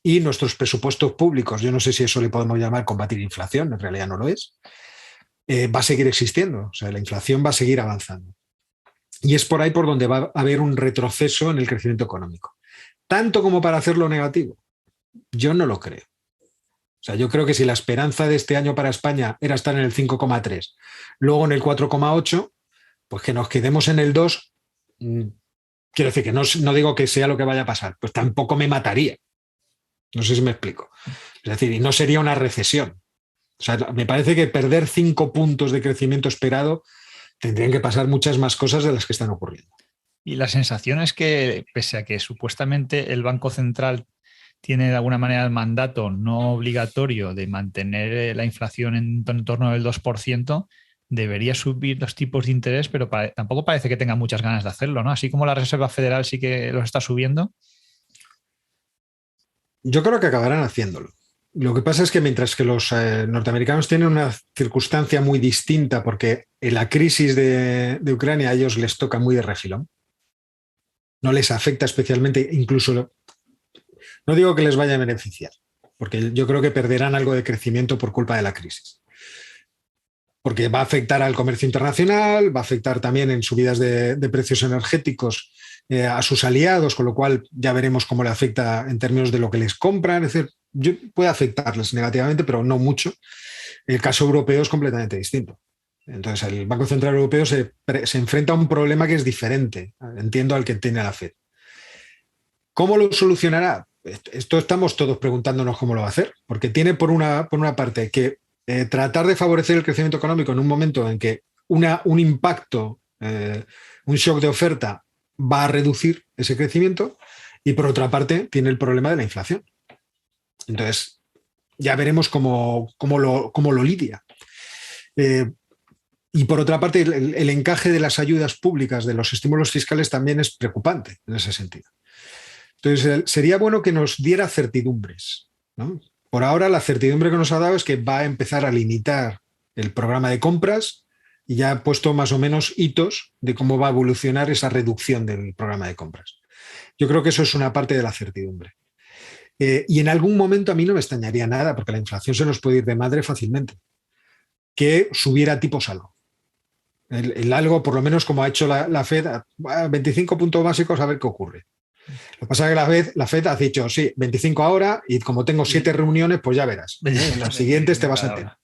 y nuestros presupuestos públicos. Yo no sé si eso le podemos llamar combatir inflación, en realidad no lo es. Va a seguir existiendo, o sea, la inflación va a seguir avanzando. Y es por ahí por donde va a haber un retroceso en el crecimiento económico. Tanto como para hacerlo negativo. Yo no lo creo. O sea, yo creo que si la esperanza de este año para España era estar en el 5,3, luego en el 4,8, pues que nos quedemos en el 2, quiero decir que no digo que sea lo que vaya a pasar, pues tampoco me mataría. No sé si me explico. Es decir, y no sería una recesión. O sea, me parece que perder 5 puntos de crecimiento esperado tendrían que pasar muchas más cosas de las que están ocurriendo. Y la sensación es que, pese a que supuestamente el Banco Central tiene de alguna manera el mandato no obligatorio de mantener la inflación en torno del 2%, debería subir los tipos de interés, pero tampoco parece que tenga muchas ganas de hacerlo, ¿no? Así como la Reserva Federal sí que los está subiendo. Yo creo que acabarán haciéndolo. Lo que pasa es que mientras que los norteamericanos tienen una circunstancia muy distinta, porque en la crisis de Ucrania a ellos les toca muy de refilón, no les afecta especialmente, incluso, no digo que les vaya a beneficiar, porque yo creo que perderán algo de crecimiento por culpa de la crisis. Porque va a afectar al comercio internacional, va a afectar también en subidas de precios energéticos a sus aliados, con lo cual ya veremos cómo le afecta en términos de lo que les compran. Es decir, puede afectarles negativamente, pero no mucho. El caso europeo es completamente distinto. Entonces, el Banco Central Europeo se enfrenta a un problema que es diferente, entiendo, al que tiene la Fed. ¿Cómo lo solucionará? Esto estamos todos preguntándonos cómo lo va a hacer, porque tiene por una parte que tratar de favorecer el crecimiento económico en un momento en que un impacto, un shock de oferta va a reducir ese crecimiento, y por otra parte tiene el problema de la inflación. Entonces, ya veremos cómo lo lidia. Y por otra parte, el encaje de las ayudas públicas, de los estímulos fiscales, también es preocupante en ese sentido. Entonces, sería bueno que nos diera certidumbres, ¿no? Por ahora, la certidumbre que nos ha dado es que va a empezar a limitar el programa de compras y ya ha puesto más o menos hitos de cómo va a evolucionar esa reducción del programa de compras. Yo creo que eso es una parte de la certidumbre. Y en algún momento a mí no me extrañaría nada, porque la inflación se nos puede ir de madre fácilmente, que subiera tipos algo. El algo, por lo menos como ha hecho la Fed, 25 puntos básicos, a ver qué ocurre. Lo que pasa es que la Fed ha dicho, sí, 25 ahora, y como tengo 7 reuniones, pues ya verás. En las siguientes te vas a enterar.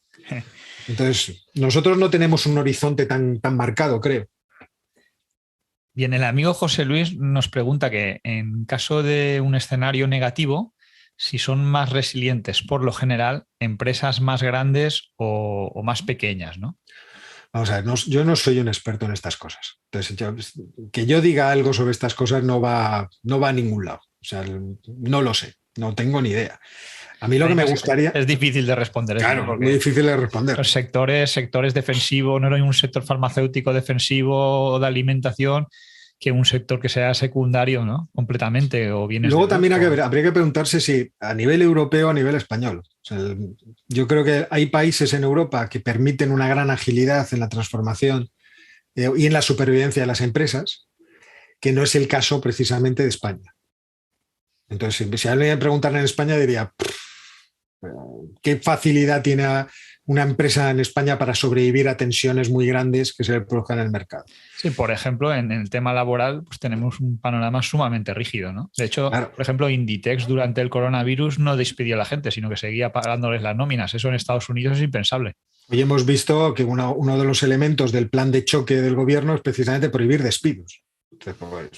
Entonces, nosotros no tenemos un horizonte tan marcado, creo. Bien, el amigo José Luis nos pregunta que en caso de un escenario negativo, si son más resilientes por lo general empresas más grandes o más pequeñas, ¿no? Vamos a ver, yo no soy un experto en estas cosas. Entonces, que yo diga algo sobre estas cosas no va a ningún lado. O sea, no lo sé, no tengo ni idea. A mí lo que me gustaría... Es difícil de responder. Claro, es muy difícil de responder. Los sectores defensivos, no hay un sector farmacéutico defensivo o de alimentación que un sector que sea secundario, ¿no? Completamente. O bienes. Luego también habría que preguntarse si a nivel europeo o a nivel español. O sea, yo creo que hay países en Europa que permiten una gran agilidad en la transformación y en la supervivencia de las empresas, que no es el caso precisamente de España. Entonces, si alguien me preguntara en España, diría, ¿qué facilidad tiene una empresa en España para sobrevivir a tensiones muy grandes que se le produzcan en el mercado? Sí, por ejemplo, en el tema laboral, pues tenemos un panorama sumamente rígido, ¿no? De hecho, claro, por ejemplo, Inditex durante el coronavirus no despidió a la gente, sino que seguía pagándoles las nóminas. Eso en Estados Unidos es impensable. Hoy hemos visto que uno de los elementos del plan de choque del gobierno es precisamente prohibir despidos. Entonces, pues,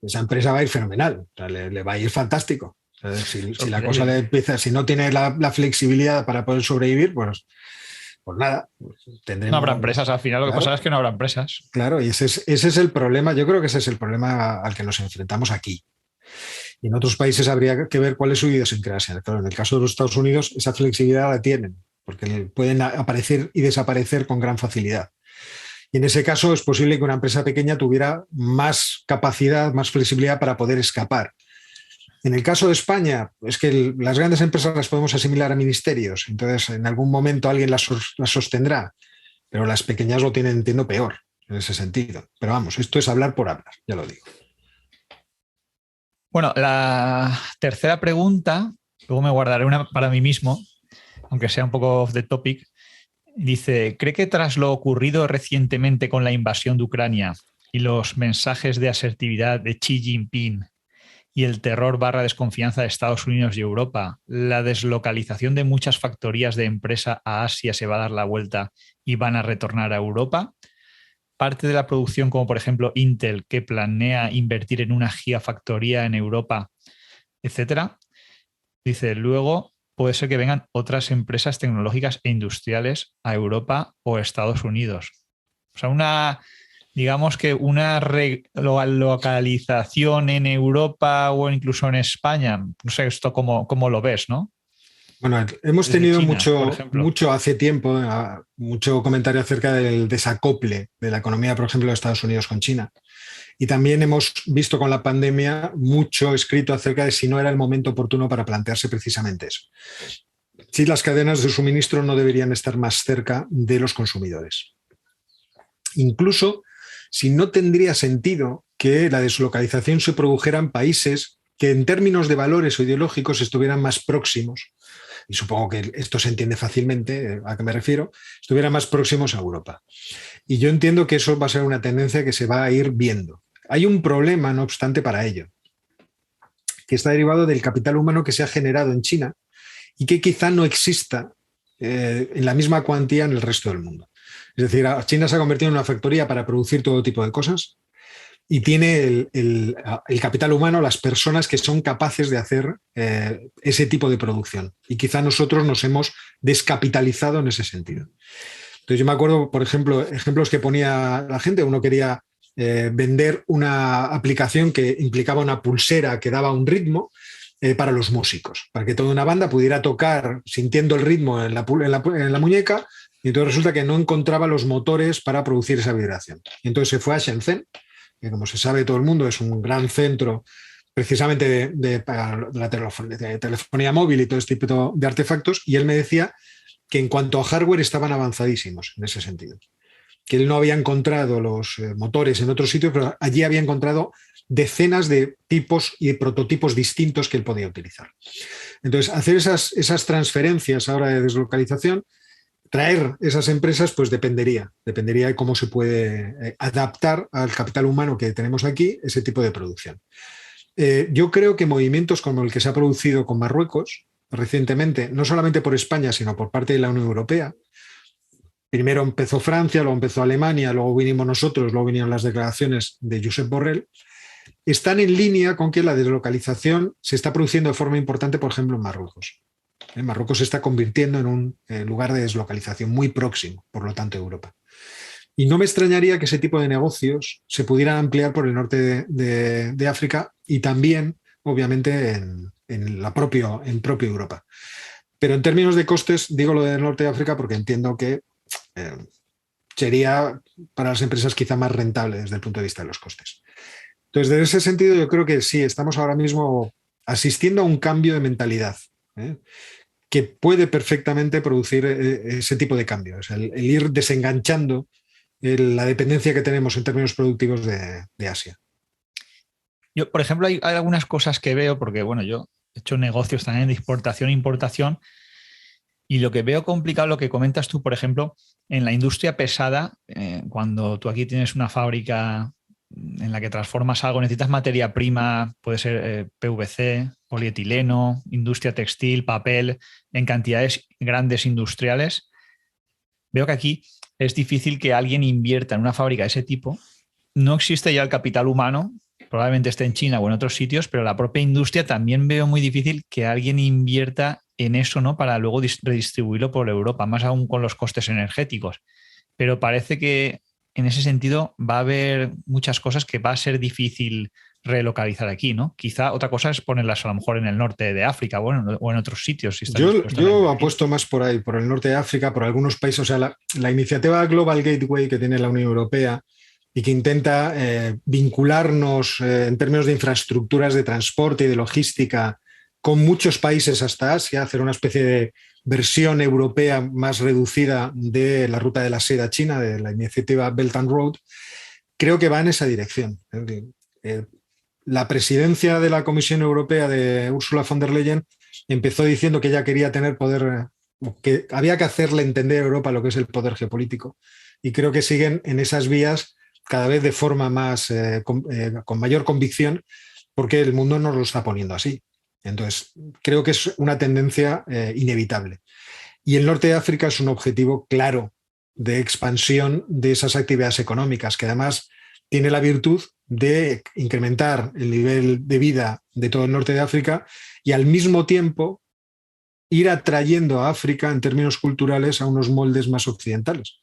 esa empresa va a ir fenomenal, o sea, le va a ir fantástico. O sea, si la cosa le empieza, si no tiene la flexibilidad para poder sobrevivir, pues nada. No habrá empresas, al final, claro, lo que pasa es que no habrá empresas. Claro, y ese es el problema. Yo creo que ese es el problema al que nos enfrentamos aquí. Y en otros países habría que ver cuál es su idiosincrasia. Claro, en el caso de los Estados Unidos, esa flexibilidad la tienen, porque pueden aparecer y desaparecer con gran facilidad. Y en ese caso es posible que una empresa pequeña tuviera más capacidad, más flexibilidad para poder escapar. En el caso de España, es que las grandes empresas las podemos asimilar a ministerios, entonces en algún momento alguien las sostendrá, pero las pequeñas lo tienen, entiendo, peor en ese sentido. Pero vamos, esto es hablar por hablar, ya lo digo. Bueno, la tercera pregunta, luego me guardaré una para mí mismo, aunque sea un poco off the topic. Dice, ¿cree que tras lo ocurrido recientemente con la invasión de Ucrania y los mensajes de asertividad de Xi Jinping y el terror / desconfianza de Estados Unidos y Europa, la deslocalización de muchas factorías de empresa a Asia se va a dar la vuelta y van a retornar a Europa? Parte de la producción, como por ejemplo Intel, que planea invertir en una gigafactoría en Europa, etcétera, Dice, luego puede ser que vengan otras empresas tecnológicas e industriales a Europa o Estados Unidos. O sea, digamos que una localización en Europa o incluso en España, no sé esto cómo lo ves, ¿no? Bueno, hemos Desde tenido China, por ejemplo. mucho hace tiempo, mucho comentario acerca del desacople de la economía, por ejemplo, de Estados Unidos con China. Y también hemos visto con la pandemia mucho escrito acerca de si no era el momento oportuno para plantearse precisamente eso. Si las cadenas de suministro no deberían estar más cerca de los consumidores. Incluso si no tendría sentido que la deslocalización se produjera en países que en términos de valores o ideológicos estuvieran más próximos, y supongo que esto se entiende fácilmente a qué me refiero, estuvieran más próximos a Europa. Y yo entiendo que eso va a ser una tendencia que se va a ir viendo. Hay un problema, no obstante, para ello, que está derivado del capital humano que se ha generado en China y que quizá no exista en la misma cuantía en el resto del mundo. Es decir, China se ha convertido en una factoría para producir todo tipo de cosas y tiene el capital humano, las personas que son capaces de hacer ese tipo de producción. Y quizá nosotros nos hemos descapitalizado en ese sentido. Entonces yo me acuerdo, por ejemplo, ejemplos que ponía la gente. Uno quería vender una aplicación que implicaba una pulsera que daba un ritmo para los músicos, para que toda una banda pudiera tocar sintiendo el ritmo en la muñeca, y entonces resulta que no encontraba los motores para producir esa vibración. Y entonces se fue a Shenzhen, que como se sabe todo el mundo es un gran centro precisamente para la telefonía móvil y todo este tipo de artefactos, y él me decía que en cuanto a hardware estaban avanzadísimos en ese sentido, que él no había encontrado los motores en otros sitios, pero allí había encontrado decenas de tipos y prototipos distintos que él podía utilizar. Entonces, hacer esas transferencias ahora de deslocalización, traer esas empresas, pues dependería de cómo se puede adaptar al capital humano que tenemos aquí ese tipo de producción. Yo creo que movimientos como el que se ha producido con Marruecos recientemente, no solamente por España, sino por parte de la Unión Europea, primero empezó Francia, luego empezó Alemania, luego vinimos nosotros, luego vinieron las declaraciones de Josep Borrell, están en línea con que la deslocalización se está produciendo de forma importante, por ejemplo, en Marruecos. Marruecos se está convirtiendo en un lugar de deslocalización muy próximo, por lo tanto, a Europa. Y no me extrañaría que ese tipo de negocios se pudieran ampliar por el norte de África y también, obviamente, en propia Europa. Pero en términos de costes, digo lo del norte de África porque entiendo que sería para las empresas quizá más rentable desde el punto de vista de los costes. Entonces, en ese sentido, yo creo que sí, estamos ahora mismo asistiendo a un cambio de mentalidad, que puede perfectamente producir ese tipo de cambios, el ir desenganchando la dependencia que tenemos en términos productivos de Asia. Yo, por ejemplo, hay algunas cosas que veo, porque bueno, yo he hecho negocios también de exportación e importación, y lo que veo complicado, lo que comentas tú, por ejemplo, en la industria pesada, cuando tú aquí tienes una fábrica en la que transformas algo, necesitas materia prima, puede ser PVC, polietileno, industria textil, papel, en cantidades grandes industriales. Veo que aquí es difícil que alguien invierta en una fábrica de ese tipo. No existe ya el capital humano, probablemente esté en China o en otros sitios, pero la propia industria también veo muy difícil que alguien invierta en eso, ¿no? Para luego redistribuirlo por Europa, más aún con los costes energéticos. Pero parece que en ese sentido va a haber muchas cosas que va a ser difícil relocalizar aquí, ¿no? Quizá otra cosa es ponerlas a lo mejor en el norte de África o en otros sitios. Si yo apuesto más por ahí, por el norte de África, por algunos países. O sea, la iniciativa Global Gateway que tiene la Unión Europea y que intenta vincularnos en términos de infraestructuras de transporte y de logística con muchos países hasta Asia, hacer una especie de versión europea más reducida de la ruta de la seda china, de la iniciativa Belt and Road, creo que va en esa dirección. La presidencia de la Comisión Europea de Ursula von der Leyen empezó diciendo que ella quería tener poder, que había que hacerle entender a Europa lo que es el poder geopolítico, y creo que siguen en esas vías cada vez de forma más con mayor convicción, porque el mundo nos lo está poniendo así. Entonces, creo que es una tendencia inevitable. Y el norte de África es un objetivo claro de expansión de esas actividades económicas, que además tiene la virtud de incrementar el nivel de vida de todo el norte de África y al mismo tiempo ir atrayendo a África en términos culturales a unos moldes más occidentales.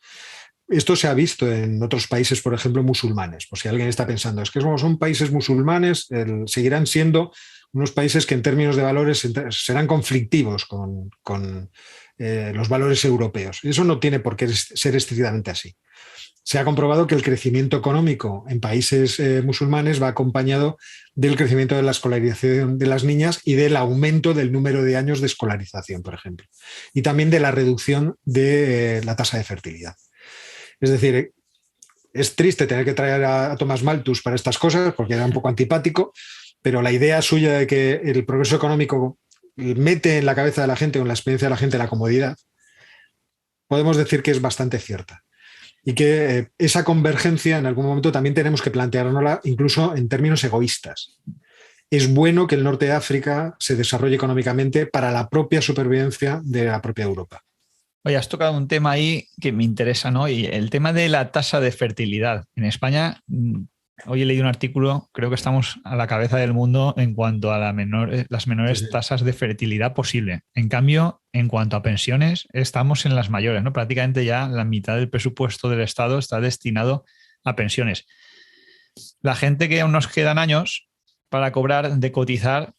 Esto se ha visto en otros países, por ejemplo, musulmanes. Por si alguien está pensando, es que son países musulmanes, seguirán siendo unos países que en términos de valores serán conflictivos con los valores europeos. Eso no tiene por qué ser estrictamente así. Se ha comprobado que el crecimiento económico en países musulmanes va acompañado del crecimiento de la escolarización de las niñas y del aumento del número de años de escolarización, por ejemplo, y también de la reducción de la tasa de fertilidad. Es decir, es triste tener que traer a Thomas Malthus para estas cosas porque era un poco antipático, pero la idea suya de que el progreso económico mete en la cabeza de la gente o en la experiencia de la gente la comodidad, podemos decir que es bastante cierta. Y que esa convergencia en algún momento también tenemos que planteárnosla incluso en términos egoístas. Es bueno que el norte de África se desarrolle económicamente para la propia supervivencia de la propia Europa. Oye, has tocado un tema ahí que me interesa, ¿no? Y el tema de la tasa de fertilidad. En España, hoy he leído un artículo, creo que estamos a la cabeza del mundo en cuanto a las menores tasas de fertilidad posible. En cambio, en cuanto a pensiones, estamos en las mayores, ¿no? Prácticamente ya la mitad del presupuesto del Estado está destinado a pensiones. La gente que aún nos quedan años para cobrar, de cotizar,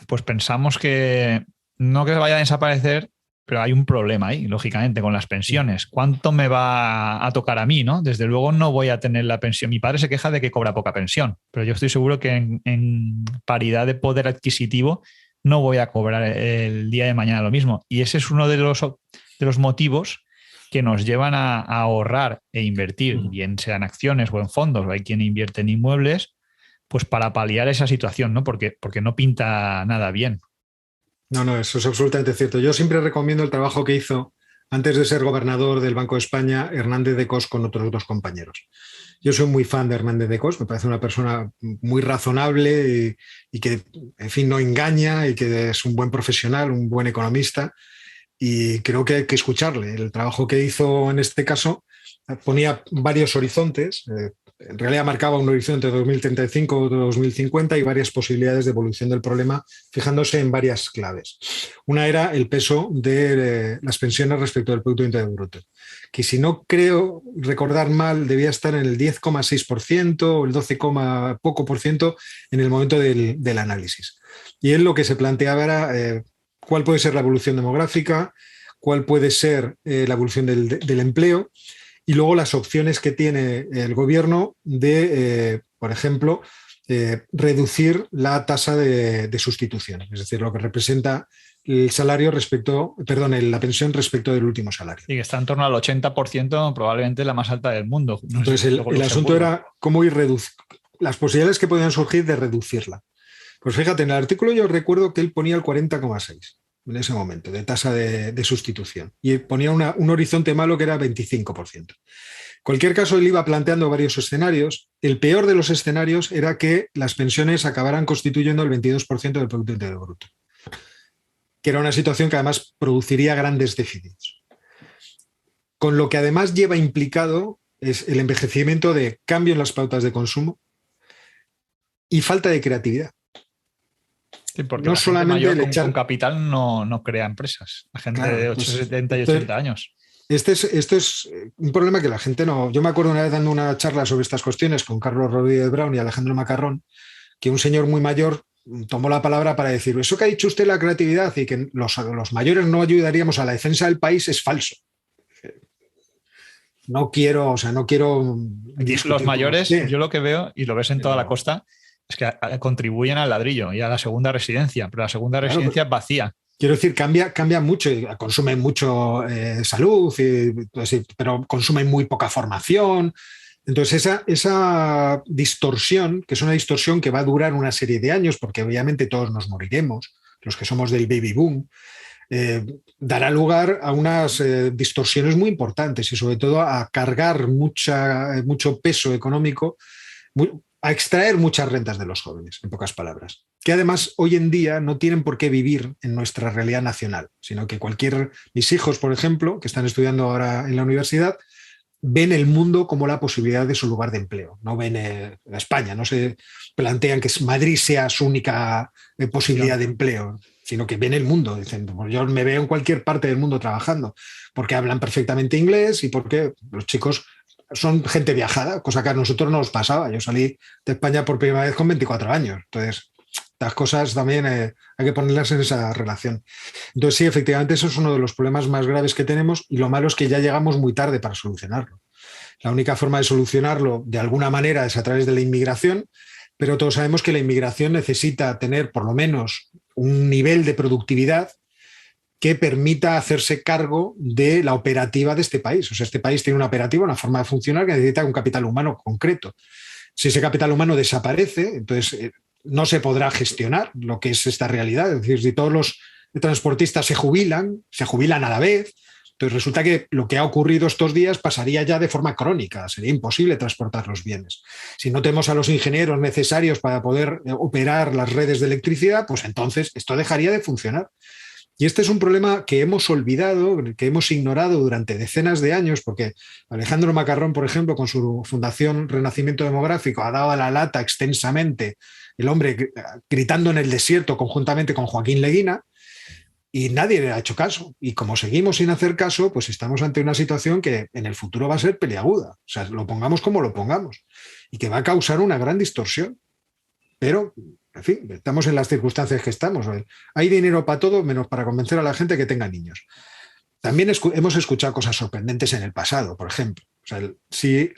pues pensamos que no que vaya a desaparecer, pero hay un problema ahí, lógicamente, con las pensiones. ¿Cuánto me va a tocar a mí, no? Desde luego no voy a tener la pensión. Mi padre se queja de que cobra poca pensión, pero yo estoy seguro que en paridad de poder adquisitivo no voy a cobrar el día de mañana lo mismo. Y ese es uno de los motivos que nos llevan a ahorrar e invertir, bien sean acciones o en fondos, o hay quien invierte en inmuebles, pues para paliar esa situación, ¿no? Porque no pinta nada bien. No, eso es absolutamente cierto. Yo siempre recomiendo el trabajo que hizo antes de ser gobernador del Banco de España Hernández de Cos con otros dos compañeros. Yo soy muy fan de Hernández de Cos, me parece una persona muy razonable y que, en fin, no engaña y que es un buen profesional, un buen economista, y creo que hay que escucharle. El trabajo que hizo en este caso ponía varios horizontes. En realidad marcaba un horizonte de 2035 o 2050 y varias posibilidades de evolución del problema, fijándose en varias claves. Una era el peso de las pensiones respecto del Producto Interior Bruto, que si no creo recordar mal debía estar en el 10,6% o el 12, poco por ciento en el momento del análisis. Y él lo que se planteaba era cuál puede ser la evolución demográfica, cuál puede ser la evolución del empleo, y luego las opciones que tiene el gobierno de, por ejemplo, reducir la tasa de sustitución, es decir, lo que representa el salario la pensión respecto del último salario. Y que está en torno al 80%, probablemente la más alta del mundo. No Entonces, sé si el asunto era cómo ir las posibilidades que podían surgir de reducirla. Pues fíjate, en el artículo yo recuerdo que él ponía el 40,6 en ese momento, de tasa de sustitución. Y ponía un horizonte malo que era 25%. En cualquier caso, él iba planteando varios escenarios. El peor de los escenarios era que las pensiones acabaran constituyendo el 22% del Producto Interior Bruto, que era una situación que además produciría grandes déficits. Con lo que además lleva implicado es el envejecimiento de cambio en las pautas de consumo y falta de creatividad. Sí, porque no la solamente gente mayor con capital no crea empresas. La gente de 70 y 80 años. Este es un problema que la gente no... Yo me acuerdo una vez dando una charla sobre estas cuestiones con Carlos Rodríguez Brown y Alejandro Macarrón, que un señor muy mayor tomó la palabra para decir, eso que ha dicho usted la creatividad y que los mayores no ayudaríamos a la defensa del país es falso. No quiero... Los mayores, yo lo que veo, y lo ves en toda la costa, es que contribuyen al ladrillo y a la segunda residencia, pero la segunda residencia es vacía. Quiero decir, cambia mucho, consumen mucho salud, pero consumen muy poca formación. Entonces, esa distorsión, que es una distorsión que va a durar una serie de años, porque obviamente todos nos moriremos, los que somos del baby boom, dará lugar a unas distorsiones muy importantes y sobre todo a cargar mucho peso económico, a extraer muchas rentas de los jóvenes, en pocas palabras, que además hoy en día no tienen por qué vivir en nuestra realidad nacional, sino que mis hijos, por ejemplo, que están estudiando ahora en la universidad, ven el mundo como la posibilidad de su lugar de empleo. No ven España, no se plantean que Madrid sea su única posibilidad de empleo, sino que ven el mundo. Dicen, pues yo me veo en cualquier parte del mundo trabajando, porque hablan perfectamente inglés y porque los chicos son gente viajada, cosa que a nosotros no nos pasaba. Yo salí de España por primera vez con 24 años. Entonces, las cosas también hay que ponerlas en esa relación. Entonces, sí, efectivamente, eso es uno de los problemas más graves que tenemos y lo malo es que ya llegamos muy tarde para solucionarlo. La única forma de solucionarlo de alguna manera es a través de la inmigración, pero todos sabemos que la inmigración necesita tener por lo menos un nivel de productividad que permita hacerse cargo de la operativa de este país. O sea, este país tiene una operativa, una forma de funcionar que necesita un capital humano concreto. Si ese capital humano desaparece, entonces no se podrá gestionar lo que es esta realidad. Es decir, si todos los transportistas se jubilan a la vez, entonces resulta que lo que ha ocurrido estos días pasaría ya de forma crónica, sería imposible transportar los bienes. Si no tenemos a los ingenieros necesarios para poder operar las redes de electricidad, pues entonces esto dejaría de funcionar. Y este es un problema que hemos olvidado, que hemos ignorado durante decenas de años, porque Alejandro Macarrón, por ejemplo, con su fundación Renacimiento Demográfico, ha dado a la lata extensamente, el hombre gritando en el desierto conjuntamente con Joaquín Leguina, y nadie le ha hecho caso. Y como seguimos sin hacer caso, pues estamos ante una situación que en el futuro va a ser peliaguda. O sea, lo pongamos como lo pongamos, y que va a causar una gran distorsión. Pero, en fin, estamos en las circunstancias que estamos. Hay dinero para todo, menos para convencer a la gente que tenga niños. También hemos escuchado cosas sorprendentes en el pasado, por ejemplo. O sea, si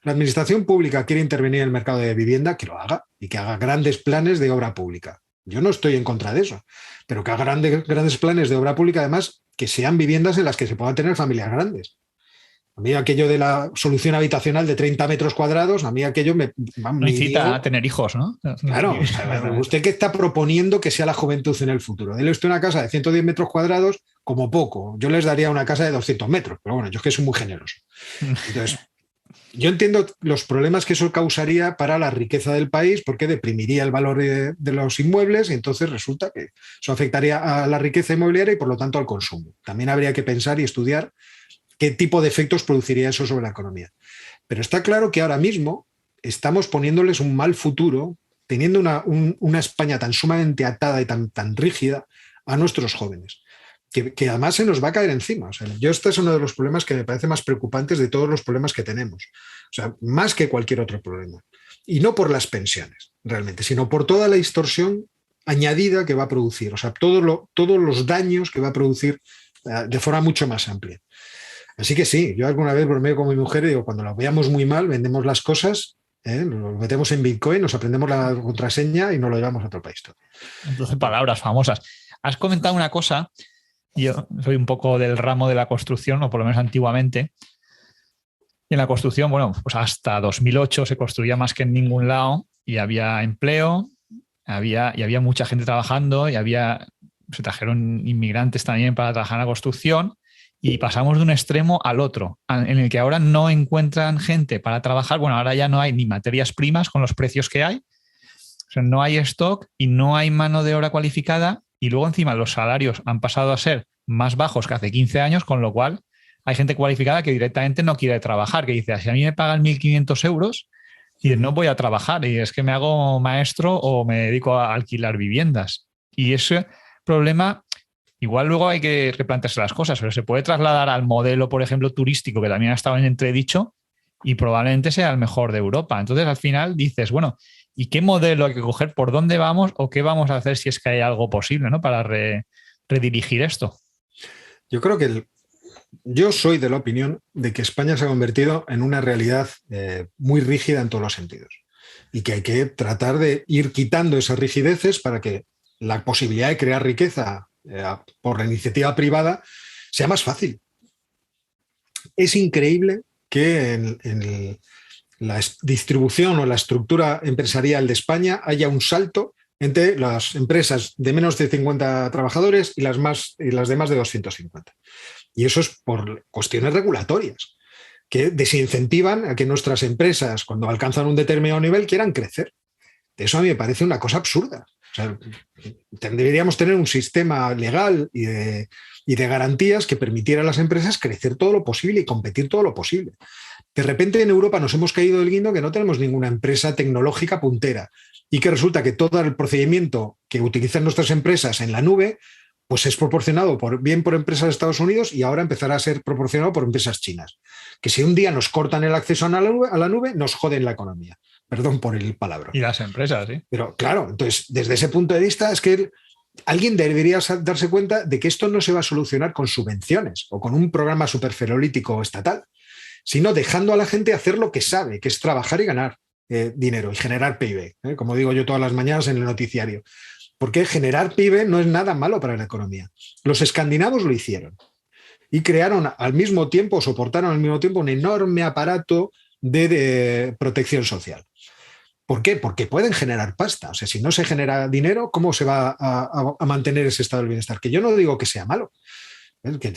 la administración pública quiere intervenir en el mercado de vivienda, que lo haga y que haga grandes planes de obra pública. Yo no estoy en contra de eso, pero que haga grandes planes de obra pública, además, que sean viviendas en las que se puedan tener familias grandes. A mí aquello de la solución habitacional de 30 metros cuadrados, a mí aquello no incita a tener hijos, ¿no? Claro, o sea, ¿usted qué está proponiendo que sea la juventud en el futuro? Dele usted una casa de 110 metros cuadrados como poco. Yo les daría una casa de 200 metros, pero bueno, yo es que soy muy generoso. Entonces, yo entiendo los problemas que eso causaría para la riqueza del país, porque deprimiría el valor de los inmuebles y entonces resulta que eso afectaría a la riqueza inmobiliaria y por lo tanto al consumo. También habría que pensar y estudiar qué tipo de efectos produciría eso sobre la economía. Pero está claro que ahora mismo estamos poniéndoles un mal futuro, teniendo una España tan sumamente atada y tan rígida a nuestros jóvenes, que además se nos va a caer encima. O sea, este es uno de los problemas que me parece más preocupantes de todos los problemas que tenemos. O sea, más que cualquier otro problema. Y no por las pensiones, realmente, sino por toda la distorsión añadida que va a producir. O sea, todos los daños que va a producir de forma mucho más amplia. Así que sí, yo alguna vez bromeo con mi mujer y digo, cuando lo veamos muy mal, vendemos las cosas, lo metemos en Bitcoin, nos aprendemos la contraseña y nos lo llevamos a otro país. 12 palabras famosas. Has comentado una cosa, yo soy un poco del ramo de la construcción, o por lo menos antiguamente. Y en la construcción, bueno, pues hasta 2008 se construía más que en ningún lado y había empleo, había mucha gente trabajando y se trajeron inmigrantes también para trabajar en la construcción. Y pasamos de un extremo al otro, en el que ahora no encuentran gente para trabajar. Bueno, ahora ya no hay ni materias primas con los precios que hay. O sea, no hay stock y no hay mano de obra cualificada. Y luego encima los salarios han pasado a ser más bajos que hace 15 años, con lo cual hay gente cualificada que directamente no quiere trabajar, que dice, si a mí me pagan 1.500 euros, y no voy a trabajar, y es que me hago maestro o me dedico a alquilar viviendas. Y ese problema... Igual luego hay que replantearse las cosas, pero se puede trasladar al modelo, por ejemplo, turístico, que también ha estado en entredicho y probablemente sea el mejor de Europa. Entonces, al final dices, bueno, ¿y qué modelo hay que coger? ¿Por dónde vamos? ¿O qué vamos a hacer si es que hay algo posible, ¿no? Para redirigir esto? Yo creo que yo soy de la opinión de que España se ha convertido en una realidad muy rígida en todos los sentidos y que hay que tratar de ir quitando esas rigideces para que la posibilidad de crear riqueza por la iniciativa privada sea más fácil. Es increíble que en la distribución o la estructura empresarial de España haya un salto entre las empresas de menos de 50 trabajadores y las de más de 250. Y eso es por cuestiones regulatorias que desincentivan a que nuestras empresas, cuando alcanzan un determinado nivel, quieran crecer. Eso a mí me parece una cosa absurda. O sea, deberíamos tener un sistema legal y de garantías que permitiera a las empresas crecer todo lo posible y competir todo lo posible. De repente en Europa nos hemos caído del guindo que no tenemos ninguna empresa tecnológica puntera y que resulta que todo el procedimiento que utilizan nuestras empresas en la nube pues es proporcionado bien por empresas de Estados Unidos y ahora empezará a ser proporcionado por empresas chinas. Que si un día nos cortan el acceso a la nube, nos joden la economía. Perdón por el palabra. Y las empresas, sí. Pero claro, entonces, desde ese punto de vista, es que alguien debería darse cuenta de que esto no se va a solucionar con subvenciones o con un programa superferolítico estatal, sino dejando a la gente hacer lo que sabe, que es trabajar y ganar dinero y generar PIB, como digo yo todas las mañanas en el noticiario. Porque generar PIB no es nada malo para la economía. Los escandinavos lo hicieron y crearon al mismo tiempo, soportaron al mismo tiempo un enorme aparato de protección social. ¿Por qué? Porque pueden generar pasta. O sea, si no se genera dinero, ¿cómo se va a mantener ese estado del bienestar? Que yo no digo que sea malo, que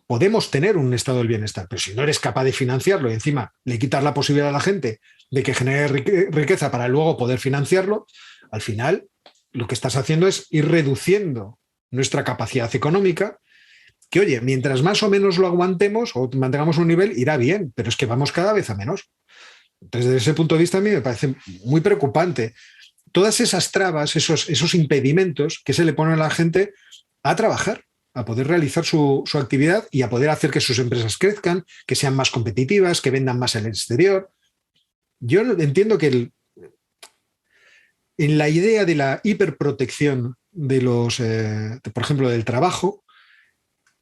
podemos tener un estado del bienestar, pero si no eres capaz de financiarlo y encima le quitas la posibilidad a la gente de que genere riqueza para luego poder financiarlo, al final lo que estás haciendo es ir reduciendo nuestra capacidad económica, que oye, mientras más o menos lo aguantemos o mantengamos un nivel, irá bien, pero es que vamos cada vez a menos. Entonces, desde ese punto de vista, a mí me parece muy preocupante todas esas trabas, esos impedimentos que se le ponen a la gente a trabajar, a poder realizar su actividad y a poder hacer que sus empresas crezcan, que sean más competitivas, que vendan más al exterior. Yo entiendo que en la idea de la hiperprotección de por ejemplo, del trabajo,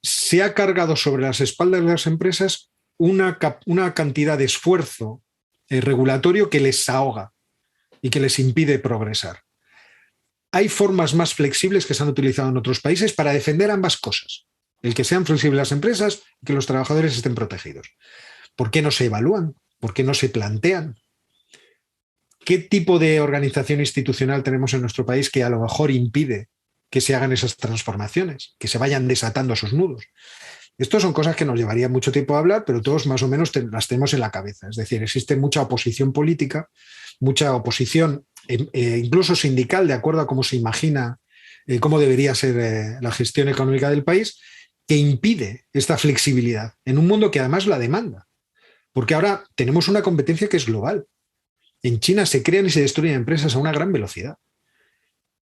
se ha cargado sobre las espaldas de las empresas una cantidad de esfuerzo regulatorio que les ahoga y que les impide progresar. Hay formas más flexibles que se han utilizado en otros países para defender ambas cosas. El que sean flexibles las empresas y que los trabajadores estén protegidos. ¿Por qué no se evalúan? ¿Por qué no se plantean? ¿Qué tipo de organización institucional tenemos en nuestro país que a lo mejor impide que se hagan esas transformaciones, que se vayan desatando esos nudos? Estas son cosas que nos llevaría mucho tiempo a hablar, pero todos más o menos las tenemos en la cabeza. Es decir, existe mucha oposición política, mucha oposición incluso sindical, de acuerdo a cómo se imagina cómo debería ser la gestión económica del país, que impide esta flexibilidad en un mundo que además la demanda. Porque ahora tenemos una competencia que es global. En China se crean y se destruyen empresas a una gran velocidad.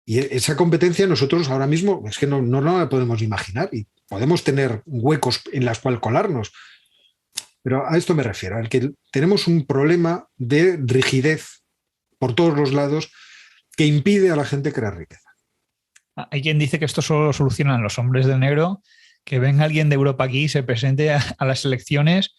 Y esa competencia nosotros ahora mismo es que no la podemos imaginar y podemos tener huecos en los cuales colarnos. Pero a esto me refiero, al que tenemos un problema de rigidez por todos los lados que impide a la gente crear riqueza. Hay quien dice que esto solo lo solucionan los hombres de negro, que venga alguien de Europa aquí y se presente a las elecciones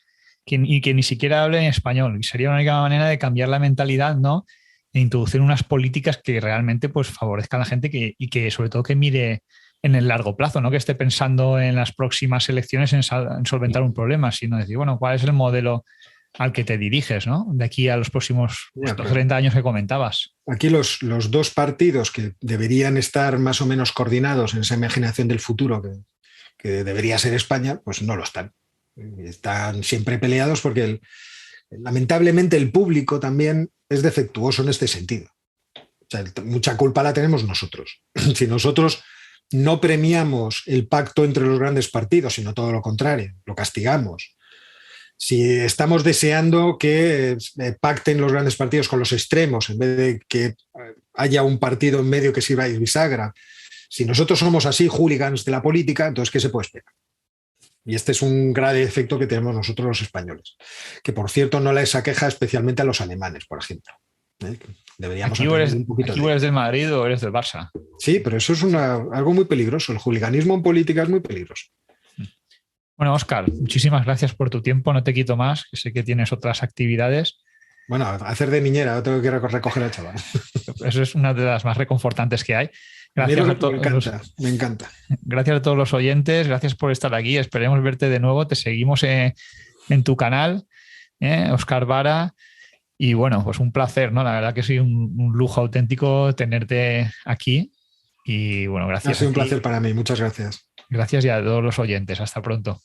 y que ni siquiera hable en español. Y sería una única manera de cambiar la mentalidad, ¿no? E introducir unas políticas que realmente pues, favorezcan a la gente y que sobre todo que mire en el largo plazo, no que esté pensando en las próximas elecciones en solventar un problema, sino decir, bueno, ¿cuál es el modelo al que te diriges, ¿no? De aquí a los próximos 30 años que comentabas. Aquí los dos partidos que deberían estar más o menos coordinados en esa imaginación del futuro que debería ser España, pues no lo están. Están siempre peleados porque lamentablemente el público también es defectuoso en este sentido. O sea, mucha culpa la tenemos nosotros. Si nosotros no premiamos el pacto entre los grandes partidos, sino todo lo contrario, lo castigamos. Si estamos deseando que pacten los grandes partidos con los extremos, en vez de que haya un partido en medio que sirva de bisagra, si nosotros somos así hooligans de la política, entonces ¿qué se puede esperar? Y este es un grave efecto que tenemos nosotros los españoles, que por cierto no les aqueja especialmente a los alemanes, por ejemplo. Deberíamos aprender un poquito. ¿Aquí eres del Madrid o eres del Barça? Sí, pero eso es algo muy peligroso. El hooliganismo en política es muy peligroso. Bueno, Óscar, muchísimas gracias por tu tiempo. No te quito más, que sé que tienes otras actividades. Bueno, hacer de niñera, tengo que recoger al chaval. Eso es una de las más reconfortantes que hay. Gracias a todos. Me encanta. Gracias a todos los oyentes, gracias por estar aquí. Esperemos verte de nuevo. Te seguimos en tu canal, Óscar Vara. Y bueno, pues un placer, ¿no? La verdad que soy un lujo auténtico tenerte aquí. Y bueno, gracias. Ha sido un placer para mí. Muchas gracias. Gracias y a todos los oyentes. Hasta pronto.